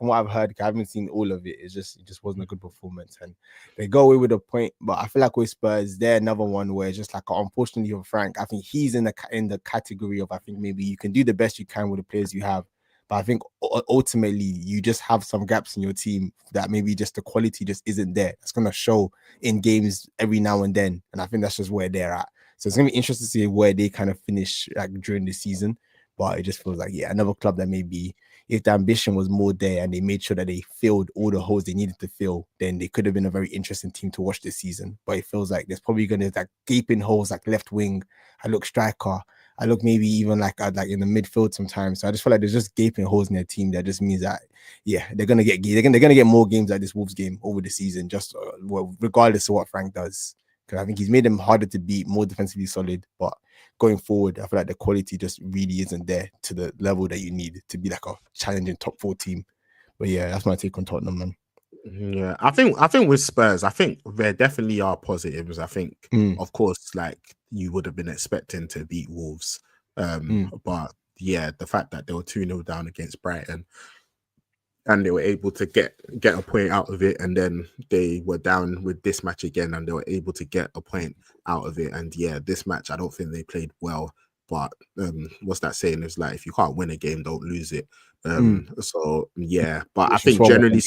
what I've heard, I haven't seen all of it. It just wasn't a good performance, and they go away with a point. But I feel like with Spurs, they're another one where it's just like, unfortunately for Frank, I think he's in the category of, I think maybe you can do the best you can with the players you have, but I think ultimately you just have some gaps in your team that maybe just the quality just isn't there. It's gonna show in games every now and then, and I think that's just where they're at. So it's gonna be interesting to see where they kind of finish like during the season. But it just feels like, yeah, another club that maybe if the ambition was more there and they made sure that they filled all the holes they needed to fill, then they could have been a very interesting team to watch this season. But it feels like there's probably going to like gaping holes, like left wing. I look striker. I look maybe even like in the midfield sometimes. So I just feel like there's just gaping holes in their team. That just means that, yeah, they're gonna get more games like this Wolves game over the season, just regardless of what Frank does. Because I think he's made them harder to beat, more defensively solid, but going forward, I feel like the quality just really isn't there to the level that you need to be like a challenging top 4 team. But yeah, that's my take on Tottenham, man. Yeah, I think with Spurs, I think there definitely are positives. I think, of course, like you would have been expecting to beat Wolves, but yeah, the fact that they were 2-0 down against Brighton and they were able to get a point out of it, and then they were down with this match again and they were able to get a point out of it. And yeah, this match I don't think they played well, but what's that saying? It's like, if you can't win a game, don't lose it. So yeah, but I think generally,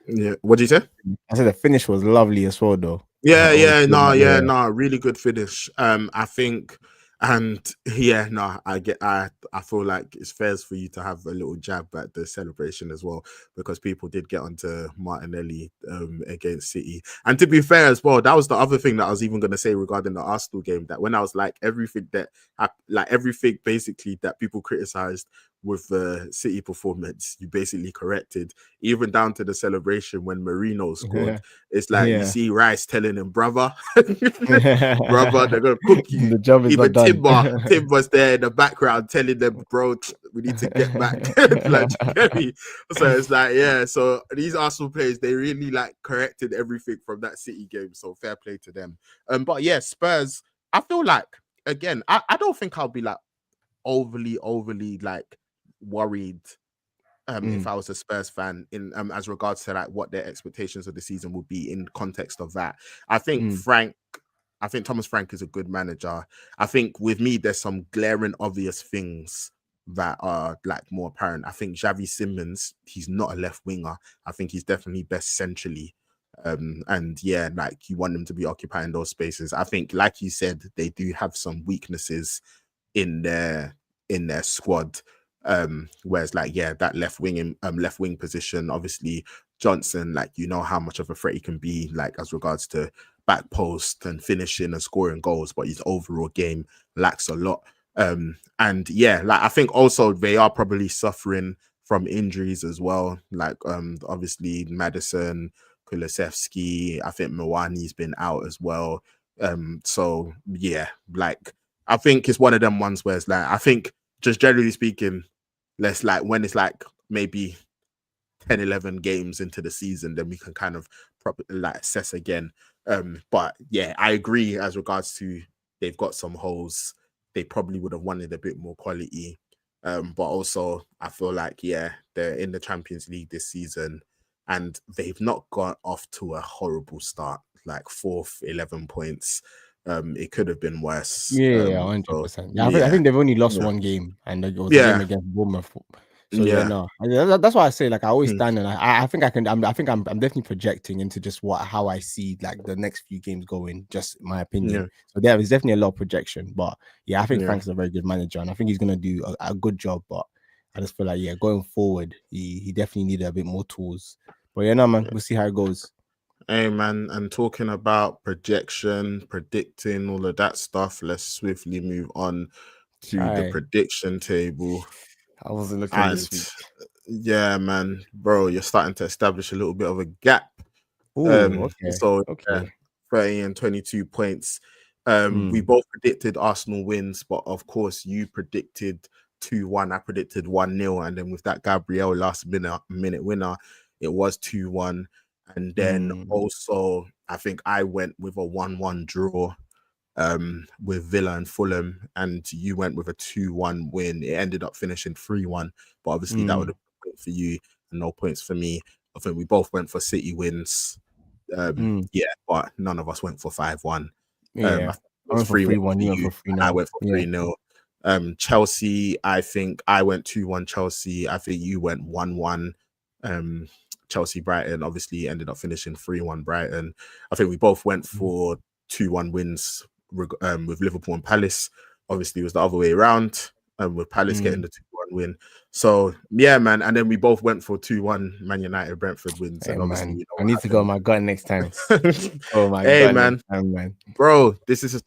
yeah. What did you say? I said the finish was lovely as well, though. No, really good finish. I think, and yeah, no, I feel like it's fair for you to have a little jab at the celebration as well, because people did get onto Martinelli against City. And to be fair as well, that was the other thing that I was even going to say regarding the Arsenal game, that when I was like, everything basically that people criticized with the City performance, you basically corrected, even down to the celebration when Marino scored. It's like, you see Rice telling him, brother, brother, they're gonna cook you. The job is Even not done. Timber's there in the background telling them, bro, we need to get back. Like, get me? So it's like, yeah. So these Arsenal players, they really like corrected everything from that City game. So fair play to them. But yeah, Spurs, I feel like, again, I don't think I'll be like overly like worried if I was a Spurs fan in as regards to like what their expectations of the season would be in context of that. I think Thomas Frank is a good manager. I think with me, there's some glaring obvious things that are like more apparent. I think Xavi Simons, he's not a left winger. I think he's definitely best centrally. And yeah, like you want them to be occupying those spaces. I think, like you said, they do have some weaknesses in their squad. Whereas like, yeah, that left wing position, obviously Johnson, like, you know how much of a threat he can be, like as regards to back post and finishing and scoring goals, but his overall game lacks a lot. And yeah, like I think also they are probably suffering from injuries as well. Like obviously Madison, Kulusevski, I think Mwani's been out as well. So yeah, like I think it's one of them ones where it's like, I think just generally speaking, let's like when it's like maybe 10, 11 games into the season, then we can kind of like assess again. But yeah, I agree as regards to they've got some holes. They probably would have wanted a bit more quality. But also I feel like, yeah, they're in the Champions League this season and they've not got off to a horrible start, like fourth, 11 points. It could have been worse. Yeah, So 100%. Yeah, I yeah, think they've only lost yeah, one game, and it was the game yeah, against Bournemouth. So yeah, yeah. no, that's why I say like I always Mm, stand and I think I can. I think I'm definitely projecting into just how I see like the next few games going. Just my opinion. yeah, So there is definitely a lot of projection, but yeah, I think yeah. Frank's a very good manager, and I think he's gonna do a good job. But I just feel like yeah, going forward, he definitely needed a bit more tools. But yeah, no man, we'll see how it goes. Hey man, and talking about projection, predicting all of that stuff, let's swiftly move on to the Try. prediction table. I wasn't looking And this week. yeah, man, bro, you're starting to establish a little bit of a gap. Oh, okay, So yeah, okay. 30 and 22 points. We Mm, both predicted Arsenal wins, but of course, you predicted 2-1. I predicted 1-0. And then with that Gabriel last minute winner, it was 2-1. And then mm, also, I think I went with a 1-1 draw with Villa and Fulham, and you went with a 2-1 win. It ended up finishing 3-1, but obviously that would mm, have been a point for you and no points for me. I think we both went for City wins. mm. Yeah, but none of us went for 5-1. I Yeah, think it I was went for 3-1 3-1. for You went you, for three and I nil. went for Yeah. 3-0. Chelsea, I think I went 2-1 Chelsea. I think you went 1-1. Chelsea Brighton obviously ended up finishing 3-1 Brighton. I think we both went Mm, for 2-1 wins with Liverpool and Palace. Obviously, it was the other way around, with Palace getting mm. the 2-1 win. So yeah, man. And then we both went for 2-1 Man United Brentford wins, Hey and obviously man, we know I need to go on my gut next time. what happened. Oh my Hey god, next man, time, man. bro, this is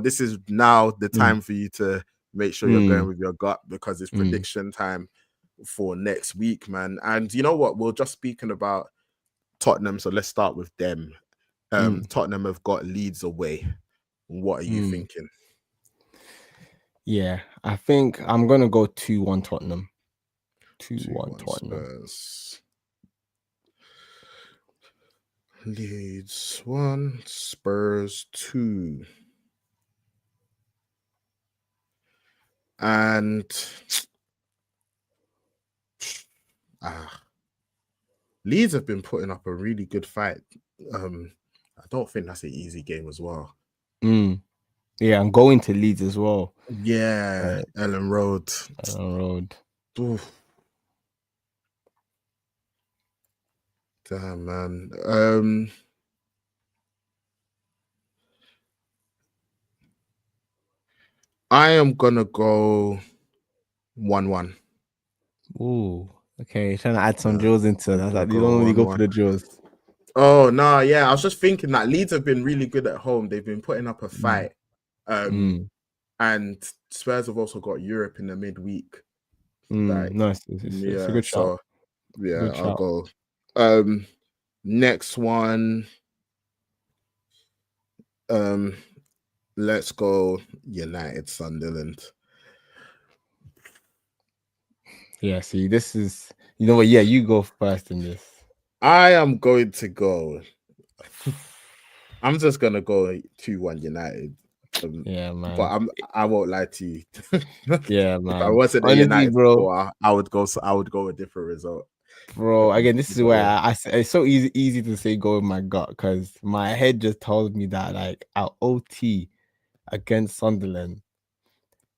this is now the Mm, time for you to make sure you're going mm, with your gut, because it's mm, prediction time for next week, man. And you know what? We're just speaking about Tottenham, so let's start with them. mm, Tottenham have got Leeds away. What are you mm. thinking? Yeah, I think I'm gonna go 2-1 Tottenham. 2-1 2-1 Tottenham. Spurs. Leeds 1, Spurs 2. And Leeds have been putting up a really good fight. I don't think that's an easy game as well. Mm. Yeah, I'm going to Leeds as well. Yeah, Ellen Road. Road. Oof. Damn, man. I am gonna go 1-1. Ooh, okay. Trying to add some Yeah, drills into I'm that. gonna Like, you go don't really go for 1-1. the drills. Oh no, yeah. I was just thinking that Leeds have been really good at home. They've been putting up a Mm, fight. Um, mm, and Spurs have also got Europe in the midweek. Like, nice. It's a yeah, good shout. so yeah, Good I'll shout. go. Next one. Um, let's go United Sunderland. Yeah, see, this is you know what? Yeah, you go first in this. I am going to go. I'm just gonna go 2-1 United. Yeah, But man. I won't lie to you. Yeah, If I man. wasn't a Honestly, United bro, supporter, I would go a different result. bro. Again, this is But where yeah, I say it's so easy to say go with my gut because my head just told me that like our OT against Sunderland.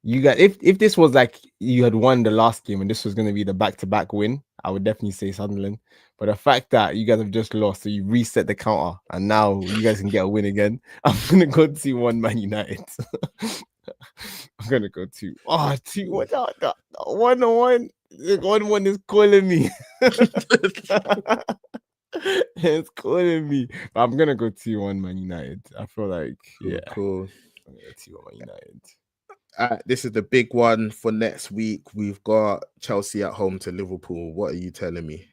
You got if this was like you had won the last game and this was going to be the back-to-back win, I would definitely say Sunderland. But the fact that you guys have just lost, so you reset the counter and now you guys can get a win again, I'm gonna go 2-1 Man United. I'm gonna go 2. Oh, 2 what the 1-1. 1-1 is calling me. It's calling me. But I'm gonna go 2-1 Man United. I feel like cool, yeah, cool. I'm gonna go 2-1 Man United. This is the big one for next week. We've got Chelsea at home to Liverpool. What are you telling me?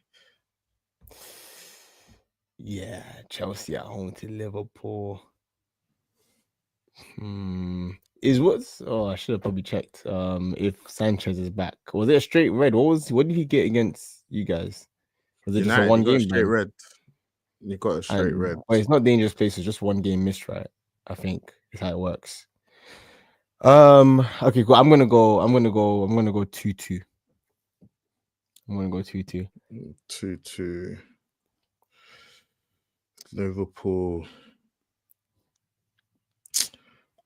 Yeah, Chelsea at home to Liverpool. Is what's I should have probably checked. If Sanchez is back, was it a straight red? What did he get against you guys? Was it just a United, they one got a game straight ban? red. You got a straight red. Well, it's not dangerous places, just one game missed, right? I think is how it works. Okay, cool. I'm gonna go 2-2. I'm gonna go 2-2. 2-2. Liverpool.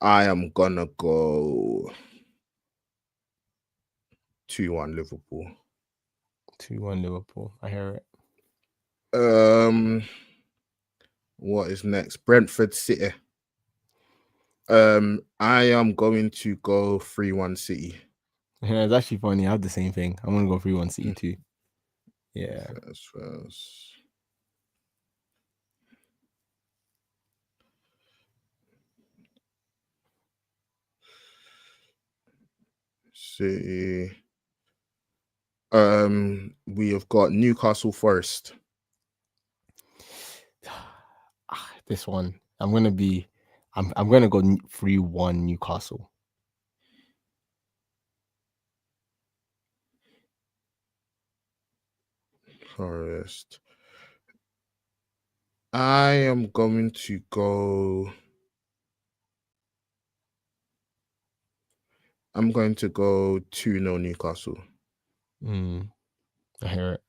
I am gonna go 2-1 Liverpool. 2-1 Liverpool. I hear it. What is next? Brentford City. I am going to go 3-1 City. Yeah, it's actually funny. I have the same thing. I'm gonna go 3-1 City too. Yeah. First. City. We have got Newcastle Forest. This one, I'm gonna go 3-1 Newcastle. Forest. I am going to go. I'm going to go 2-0 Newcastle. I hear it.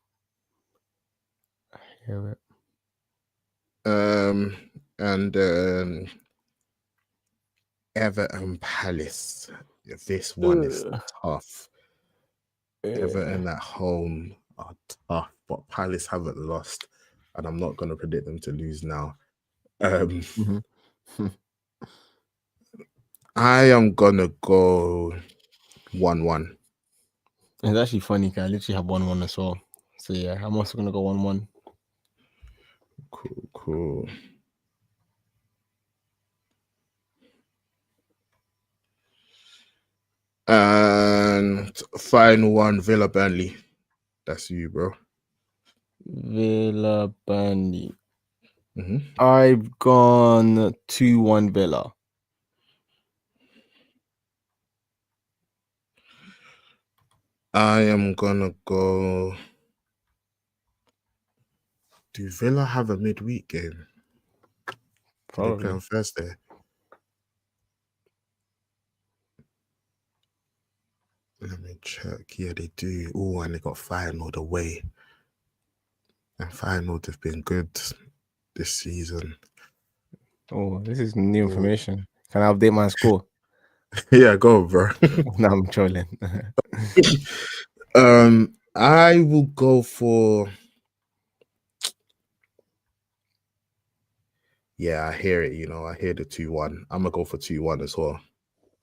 And Everton Palace. This one is tough. Everton at home are tough, but Palace haven't lost, and I'm not going to predict them to lose now. I am gonna go 1-1. It's actually funny because I literally have 1-1 as well. So yeah, I'm also gonna go 1-1. Cool. And final one, Villa Burnley. That's you, bro. Villa Burnley. I've gone 2-1 Villa. I am gonna go. Do Villa have a midweek game? Probably. They play on Thursday. Let me check. Yeah, they do. Oh, and they got Feyenoord away. And Feyenoord have been good this season. Oh, this is new information. Can I update my score? Yeah, go, bro. No, I'm trolling. I will go for. Yeah, I hear it. I hear the 2-1. I'm gonna go for 2-1 as well.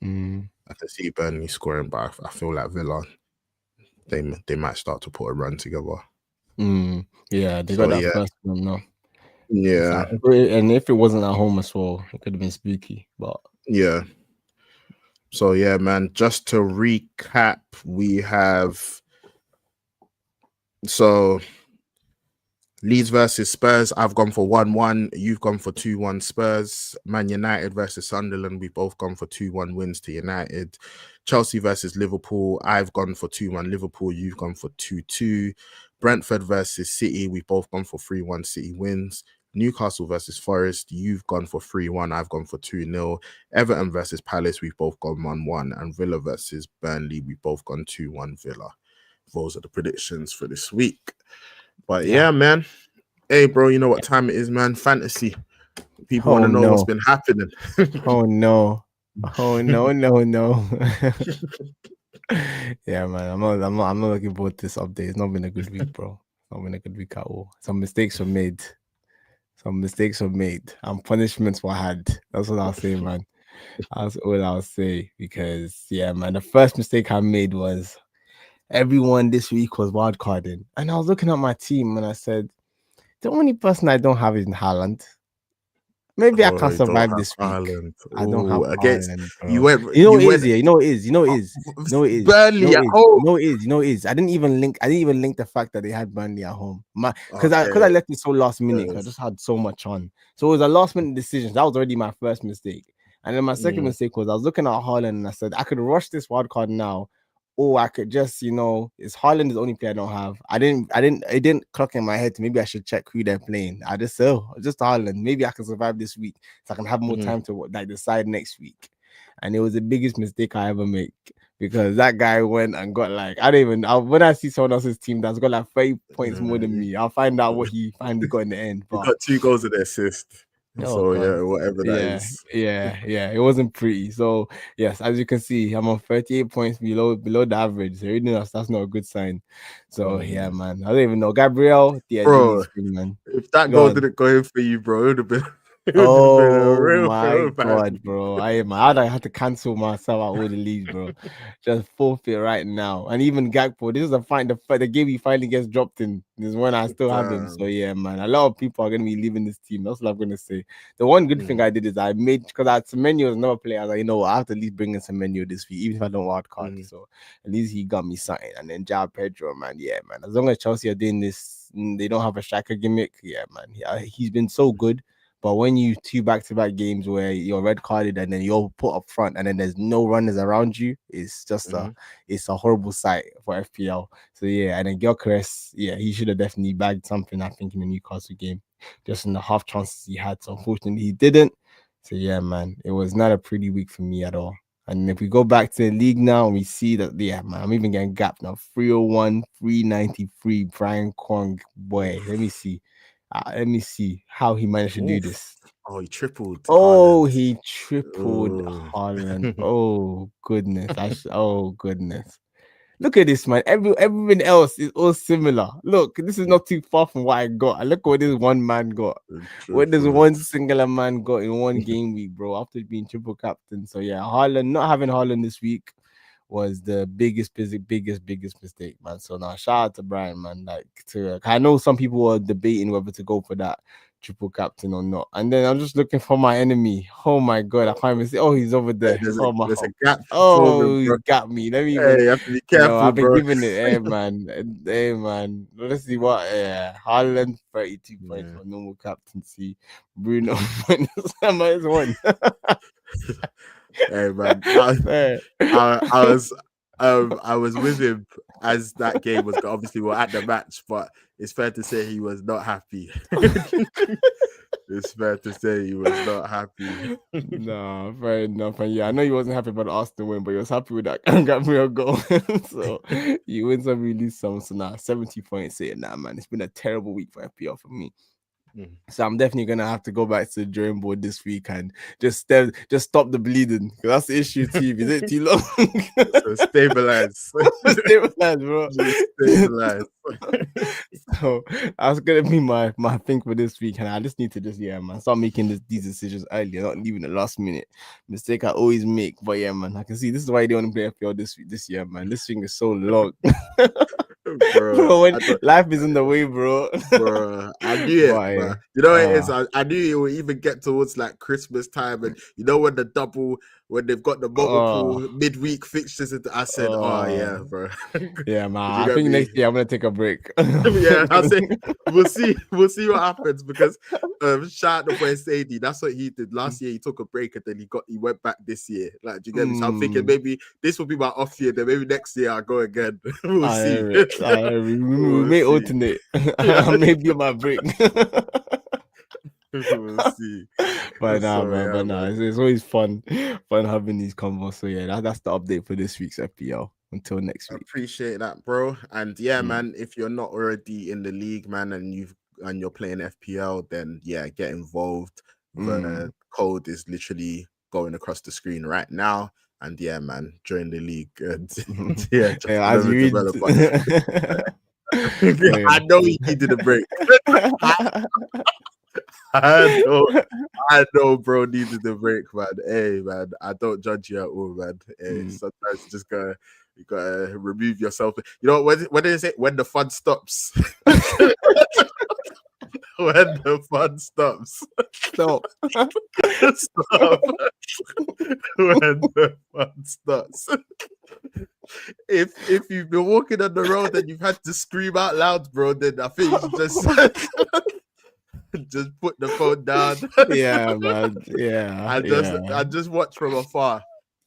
I can see Burnley scoring, but I feel like Villa, they might start to put a run together. Yeah, they got that first one now. Yeah, and if it wasn't at home as well, it could have been spooky. But yeah. So yeah, man. Just to recap, we have Leeds versus Spurs. I've gone for 1-1. You've gone for 2-1 Spurs. Man United versus Sunderland. We've both gone for 2-1 wins to United. Chelsea versus Liverpool. I've gone for 2-1 Liverpool. You've gone for 2-2. Brentford versus City. We've both gone for 3-1 City wins. Newcastle versus Forest. You've gone for 3-1. I've gone for 2-0. Everton versus Palace. We've both gone 1-1. And Villa versus Burnley. We've both gone 2-1 Villa. Those are the predictions for this week. But yeah, man. Hey, bro, you know what time it is, man? Fantasy. People want to know what's been happening. Oh no. Yeah, man. I'm not looking forward to this update. It's not been a good week, bro. Not been a good week at all. Some mistakes were made. And punishments were had. That's what I'll say, man. That's all I'll say. Because yeah, man, the first mistake I made was everyone this week was wildcarding. And I was looking at my team and I said, the only person I don't have is Haaland. Maybe I can survive this week. I don't have Haaland, bro. You know it is. Burnley at home. You know it is. I didn't even link the fact that they had Burnley at home. Because I left it so last minute. I just had so much on. So it was a last minute decision. That was already my first mistake. And then my second mistake was I was looking at Haaland and I said I could rush this wild card now, oh, I could just, it's Haaland is the only player I don't have. It didn't clock in my head. Maybe I should check who they're playing. I just said, just Haaland. Maybe I can survive this week so I can have more time to like decide next week. And it was the biggest mistake I ever make because that guy went and got like, when I see someone else's team that's got like 30 points more than me, I'll find out what he finally got in the end. He But got 2 goals and an assist. oh So god, yeah, whatever that is. yeah, it wasn't pretty. So yes, as you can see, I'm on 38 points below the average. So that's not a good sign. So yeah, man, I don't even know. Gabriel, yeah, do Bro, his thing, man. if that Go goal on. didn't go in for you, bro, it would have been a Oh real my throwback. god, bro! I had to cancel myself out all the leagues, bro. Just forfeit right now. And even Gakpo, this is the game he finally gets dropped in. This is when I still have him. So yeah, man, a lot of people are gonna be leaving this team. That's what I'm gonna say. The one good thing I did is I made because Semenyo was another player. I was like, I have to at least bring in Semenyo this week, even if I don't wild card. So at least he got me something. And then Pedro, man, yeah, man. As long as Chelsea are doing this, they don't have a striker gimmick. Yeah, man. He's been so good. But when you 2 back-to-back games where you're red carded and then you're put up front and then there's no runners around you, it's just it's a horrible sight for FPL. So yeah, and then Gyökeres, yeah, he should have definitely bagged something, I think, in the Newcastle game, just in the half chances he had. So unfortunately, he didn't. So yeah, man, it was not a pretty week for me at all. And if we go back to the league now and we see that, yeah, man, I'm even getting gapped now. 301, 393, Brian Kwong, boy, let me see. Let me see how he managed to do this. Oh, he tripled. Oh, Haaland. he tripled Haaland. Oh goodness. Oh goodness. Look at this, man. Everything else is all similar. Look, this is not too far from what I got. And look what this one man got. What does one singular man got in one game week, bro, after being triple captain. So yeah, not having Haaland this week was the biggest mistake, man. So now shout out to Brian, man. I know some people were debating whether to go for that triple captain or not. And then I'm just looking for my enemy. Oh my god, I can't even see. Oh, he's over there. There's a gap. Oh, he got me. Let me even. Hey, you have to be careful, I've been bro. giving it. Hey man. Let's see what. Yeah, Haaland 32 points for normal captaincy. Bruno minus 1. Hey man, I was with him as that game was. Obviously, we're at the match, but it's fair to say he was not happy. It's fair to say he was not happy. No, fair enough. And yeah, I know he wasn't happy about the Arsenal win, but he was happy with that Gabriel goal. So he wins some, release some. So now 70 points. Saying, nah, man, it's been a terrible week for FPL for me. So I'm definitely gonna have to go back to the drawing board this week and just stop the bleeding, because that's the issue. Team, is it too long? So stabilize, bro. Stabilize. So that's gonna be my thing for this week, and I just need to start making these decisions earlier, not leaving the last minute. Mistake I always make. But yeah, man, I can see this is why they want to play FPL this year, man. This thing is so long. Bro, when life is in the way, bro. I knew it, bro. You know what it is? I knew it would even get towards like Christmas time, and you know when they've got the multiple midweek fixtures. I said, oh yeah, bro. Yeah, man. I think next year I'm gonna take a break. Yeah, I say we'll see what happens, because shout out the boy Sadie. That's what he did last year. He took a break and then he went back this year. Like, do you get me? So I'm thinking maybe this will be my off year. Then maybe next year I'll go again. We'll see. We may alternate. Maybe on my break. We'll see. But it's always fun having these convos. So yeah, that's the update for this week's FPL. Until next week. Appreciate that, bro. And yeah, man, if you're not already in the league, man, and you're playing FPL, then yeah, get involved. The code is literally going across the screen right now. And yeah, man, join the league. And yeah, as you I know he needed a break. I know, bro, needed a break, man. Hey, man, I don't judge you at all, man. Hey, sometimes you gotta remove yourself. You know what is it? When the fun stops. When the fun stops. Stop. Stop. When the fun stops. If you've been walking on the road and you've had to scream out loud, bro, then I think you just put the phone down. Yeah, man. Yeah. I just watch from afar.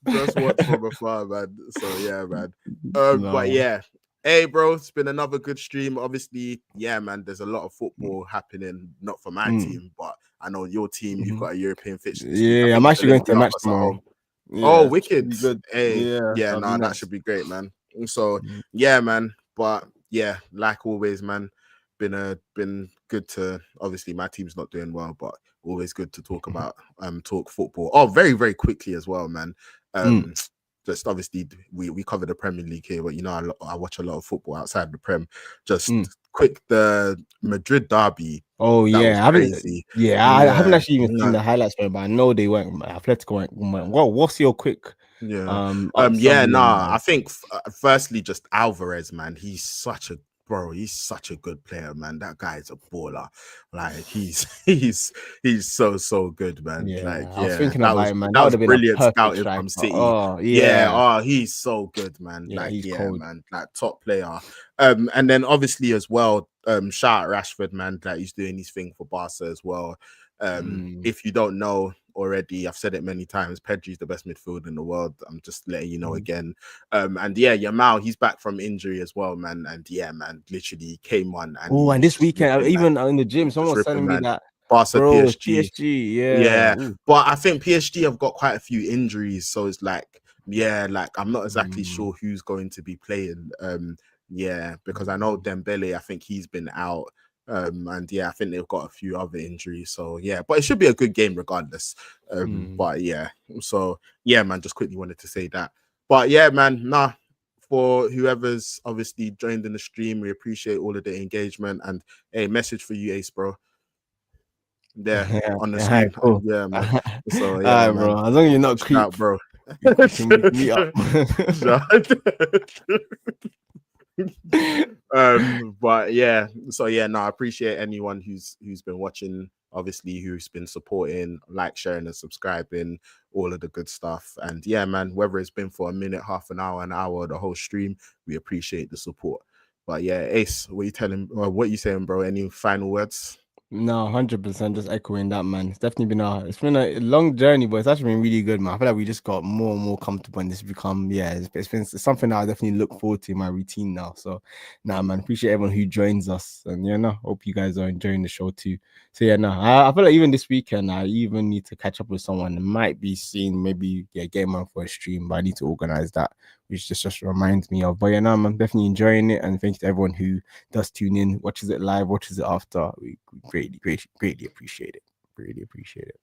Just watch from afar, man. So yeah, man. But No. yeah. Hey, bro, it's been another good stream. Obviously, yeah, man, there's a lot of football happening, not for my Mm. team, but I know your team, you've got a European fixture this week. I Yeah, I'm think it's actually going to a Olympiacos match at tomorrow. home. Oh, Yeah, should wicked. be good. Hey, Yeah, yeah, that'll be no, that nice. should be great, man. So, yeah, man. But yeah, like always, man, been good to, obviously my team's not doing well, but always good to talk about talk football. Oh, very, very quickly as well, man. Just obviously we cover the Premier League here, but you know I watch a lot of football outside the Prem. Just quick, the Madrid derby. Oh That was yeah, I haven't. crazy. Yeah, I haven't Yeah, actually even seen the highlights for it, but I know they went. Atletico went. What's your quick yeah. Yeah, summary on nah. I think firstly, just Alvarez, man. He's such a good player, man. That guy's a baller. Like he's so good, man. Yeah, Like, I was yeah, thinking about it, man. That that would was have been a brilliant perfect scouting striker. from City. Oh Yeah, yeah, oh, he's so good, man. yeah, Like, he's yeah, cold. man, like top player. And then obviously as well, shout out Rashford, man, that he's doing his thing for Barca as well. If you don't know already, I've said it many times, Pedri's the best midfielder in the world. I'm just letting you know again. And yeah, Yamal, he's back from injury as well, man. And yeah, man, literally came on and Oh, and he's this just weekend, ripping, man. even in the gym, someone Just was ripping, telling me man. that, Barca, bro, it's PSG. PSG. Yeah. Yeah, but I think PSG have got quite a few injuries, so it's like, yeah, like I'm not exactly sure who's going to be playing. Yeah, because I know Dembele, I think he's been out. And yeah, I think they've got a few other injuries. So yeah, but it should be a good game regardless. But yeah, so yeah, man, just quickly wanted to say that. But yeah, man, nah. For whoever's obviously joined in the stream, we appreciate all of the engagement. And a message for you, Ace, bro. There on the screen. Cool. Yeah, man. So All yeah, right, man. bro. As long as you're not Shout creep, out, bro. we can meet up. But yeah, so yeah, no, I appreciate anyone who's been watching, obviously, who's been supporting, like, sharing, and subscribing, all of the good stuff. And yeah, man, whether it's been for a minute, half an hour, the whole stream, we appreciate the support. But yeah, Ace, what you saying, bro? Any final words? No, 100%. Just echoing that, man. It's definitely been a long journey, but it's actually been really good, man. I feel like we just got more and more comfortable, and it's become, it's something that I definitely look forward to in my routine now. So, nah, man, appreciate everyone who joins us, and yeah, no, hope you guys are enjoying the show too. So yeah, no, I feel like even this weekend, I even need to catch up with someone that might be seeing maybe game on for a stream, but I need to organize that, which just reminds me of. But yeah, no, I'm definitely enjoying it, and thank you to everyone who does tune in, watches it live, watches it after. We greatly appreciate it. Really appreciate it.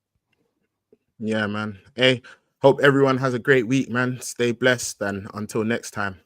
Yeah, man. Hey, hope everyone has a great week, man. Stay blessed, and until next time.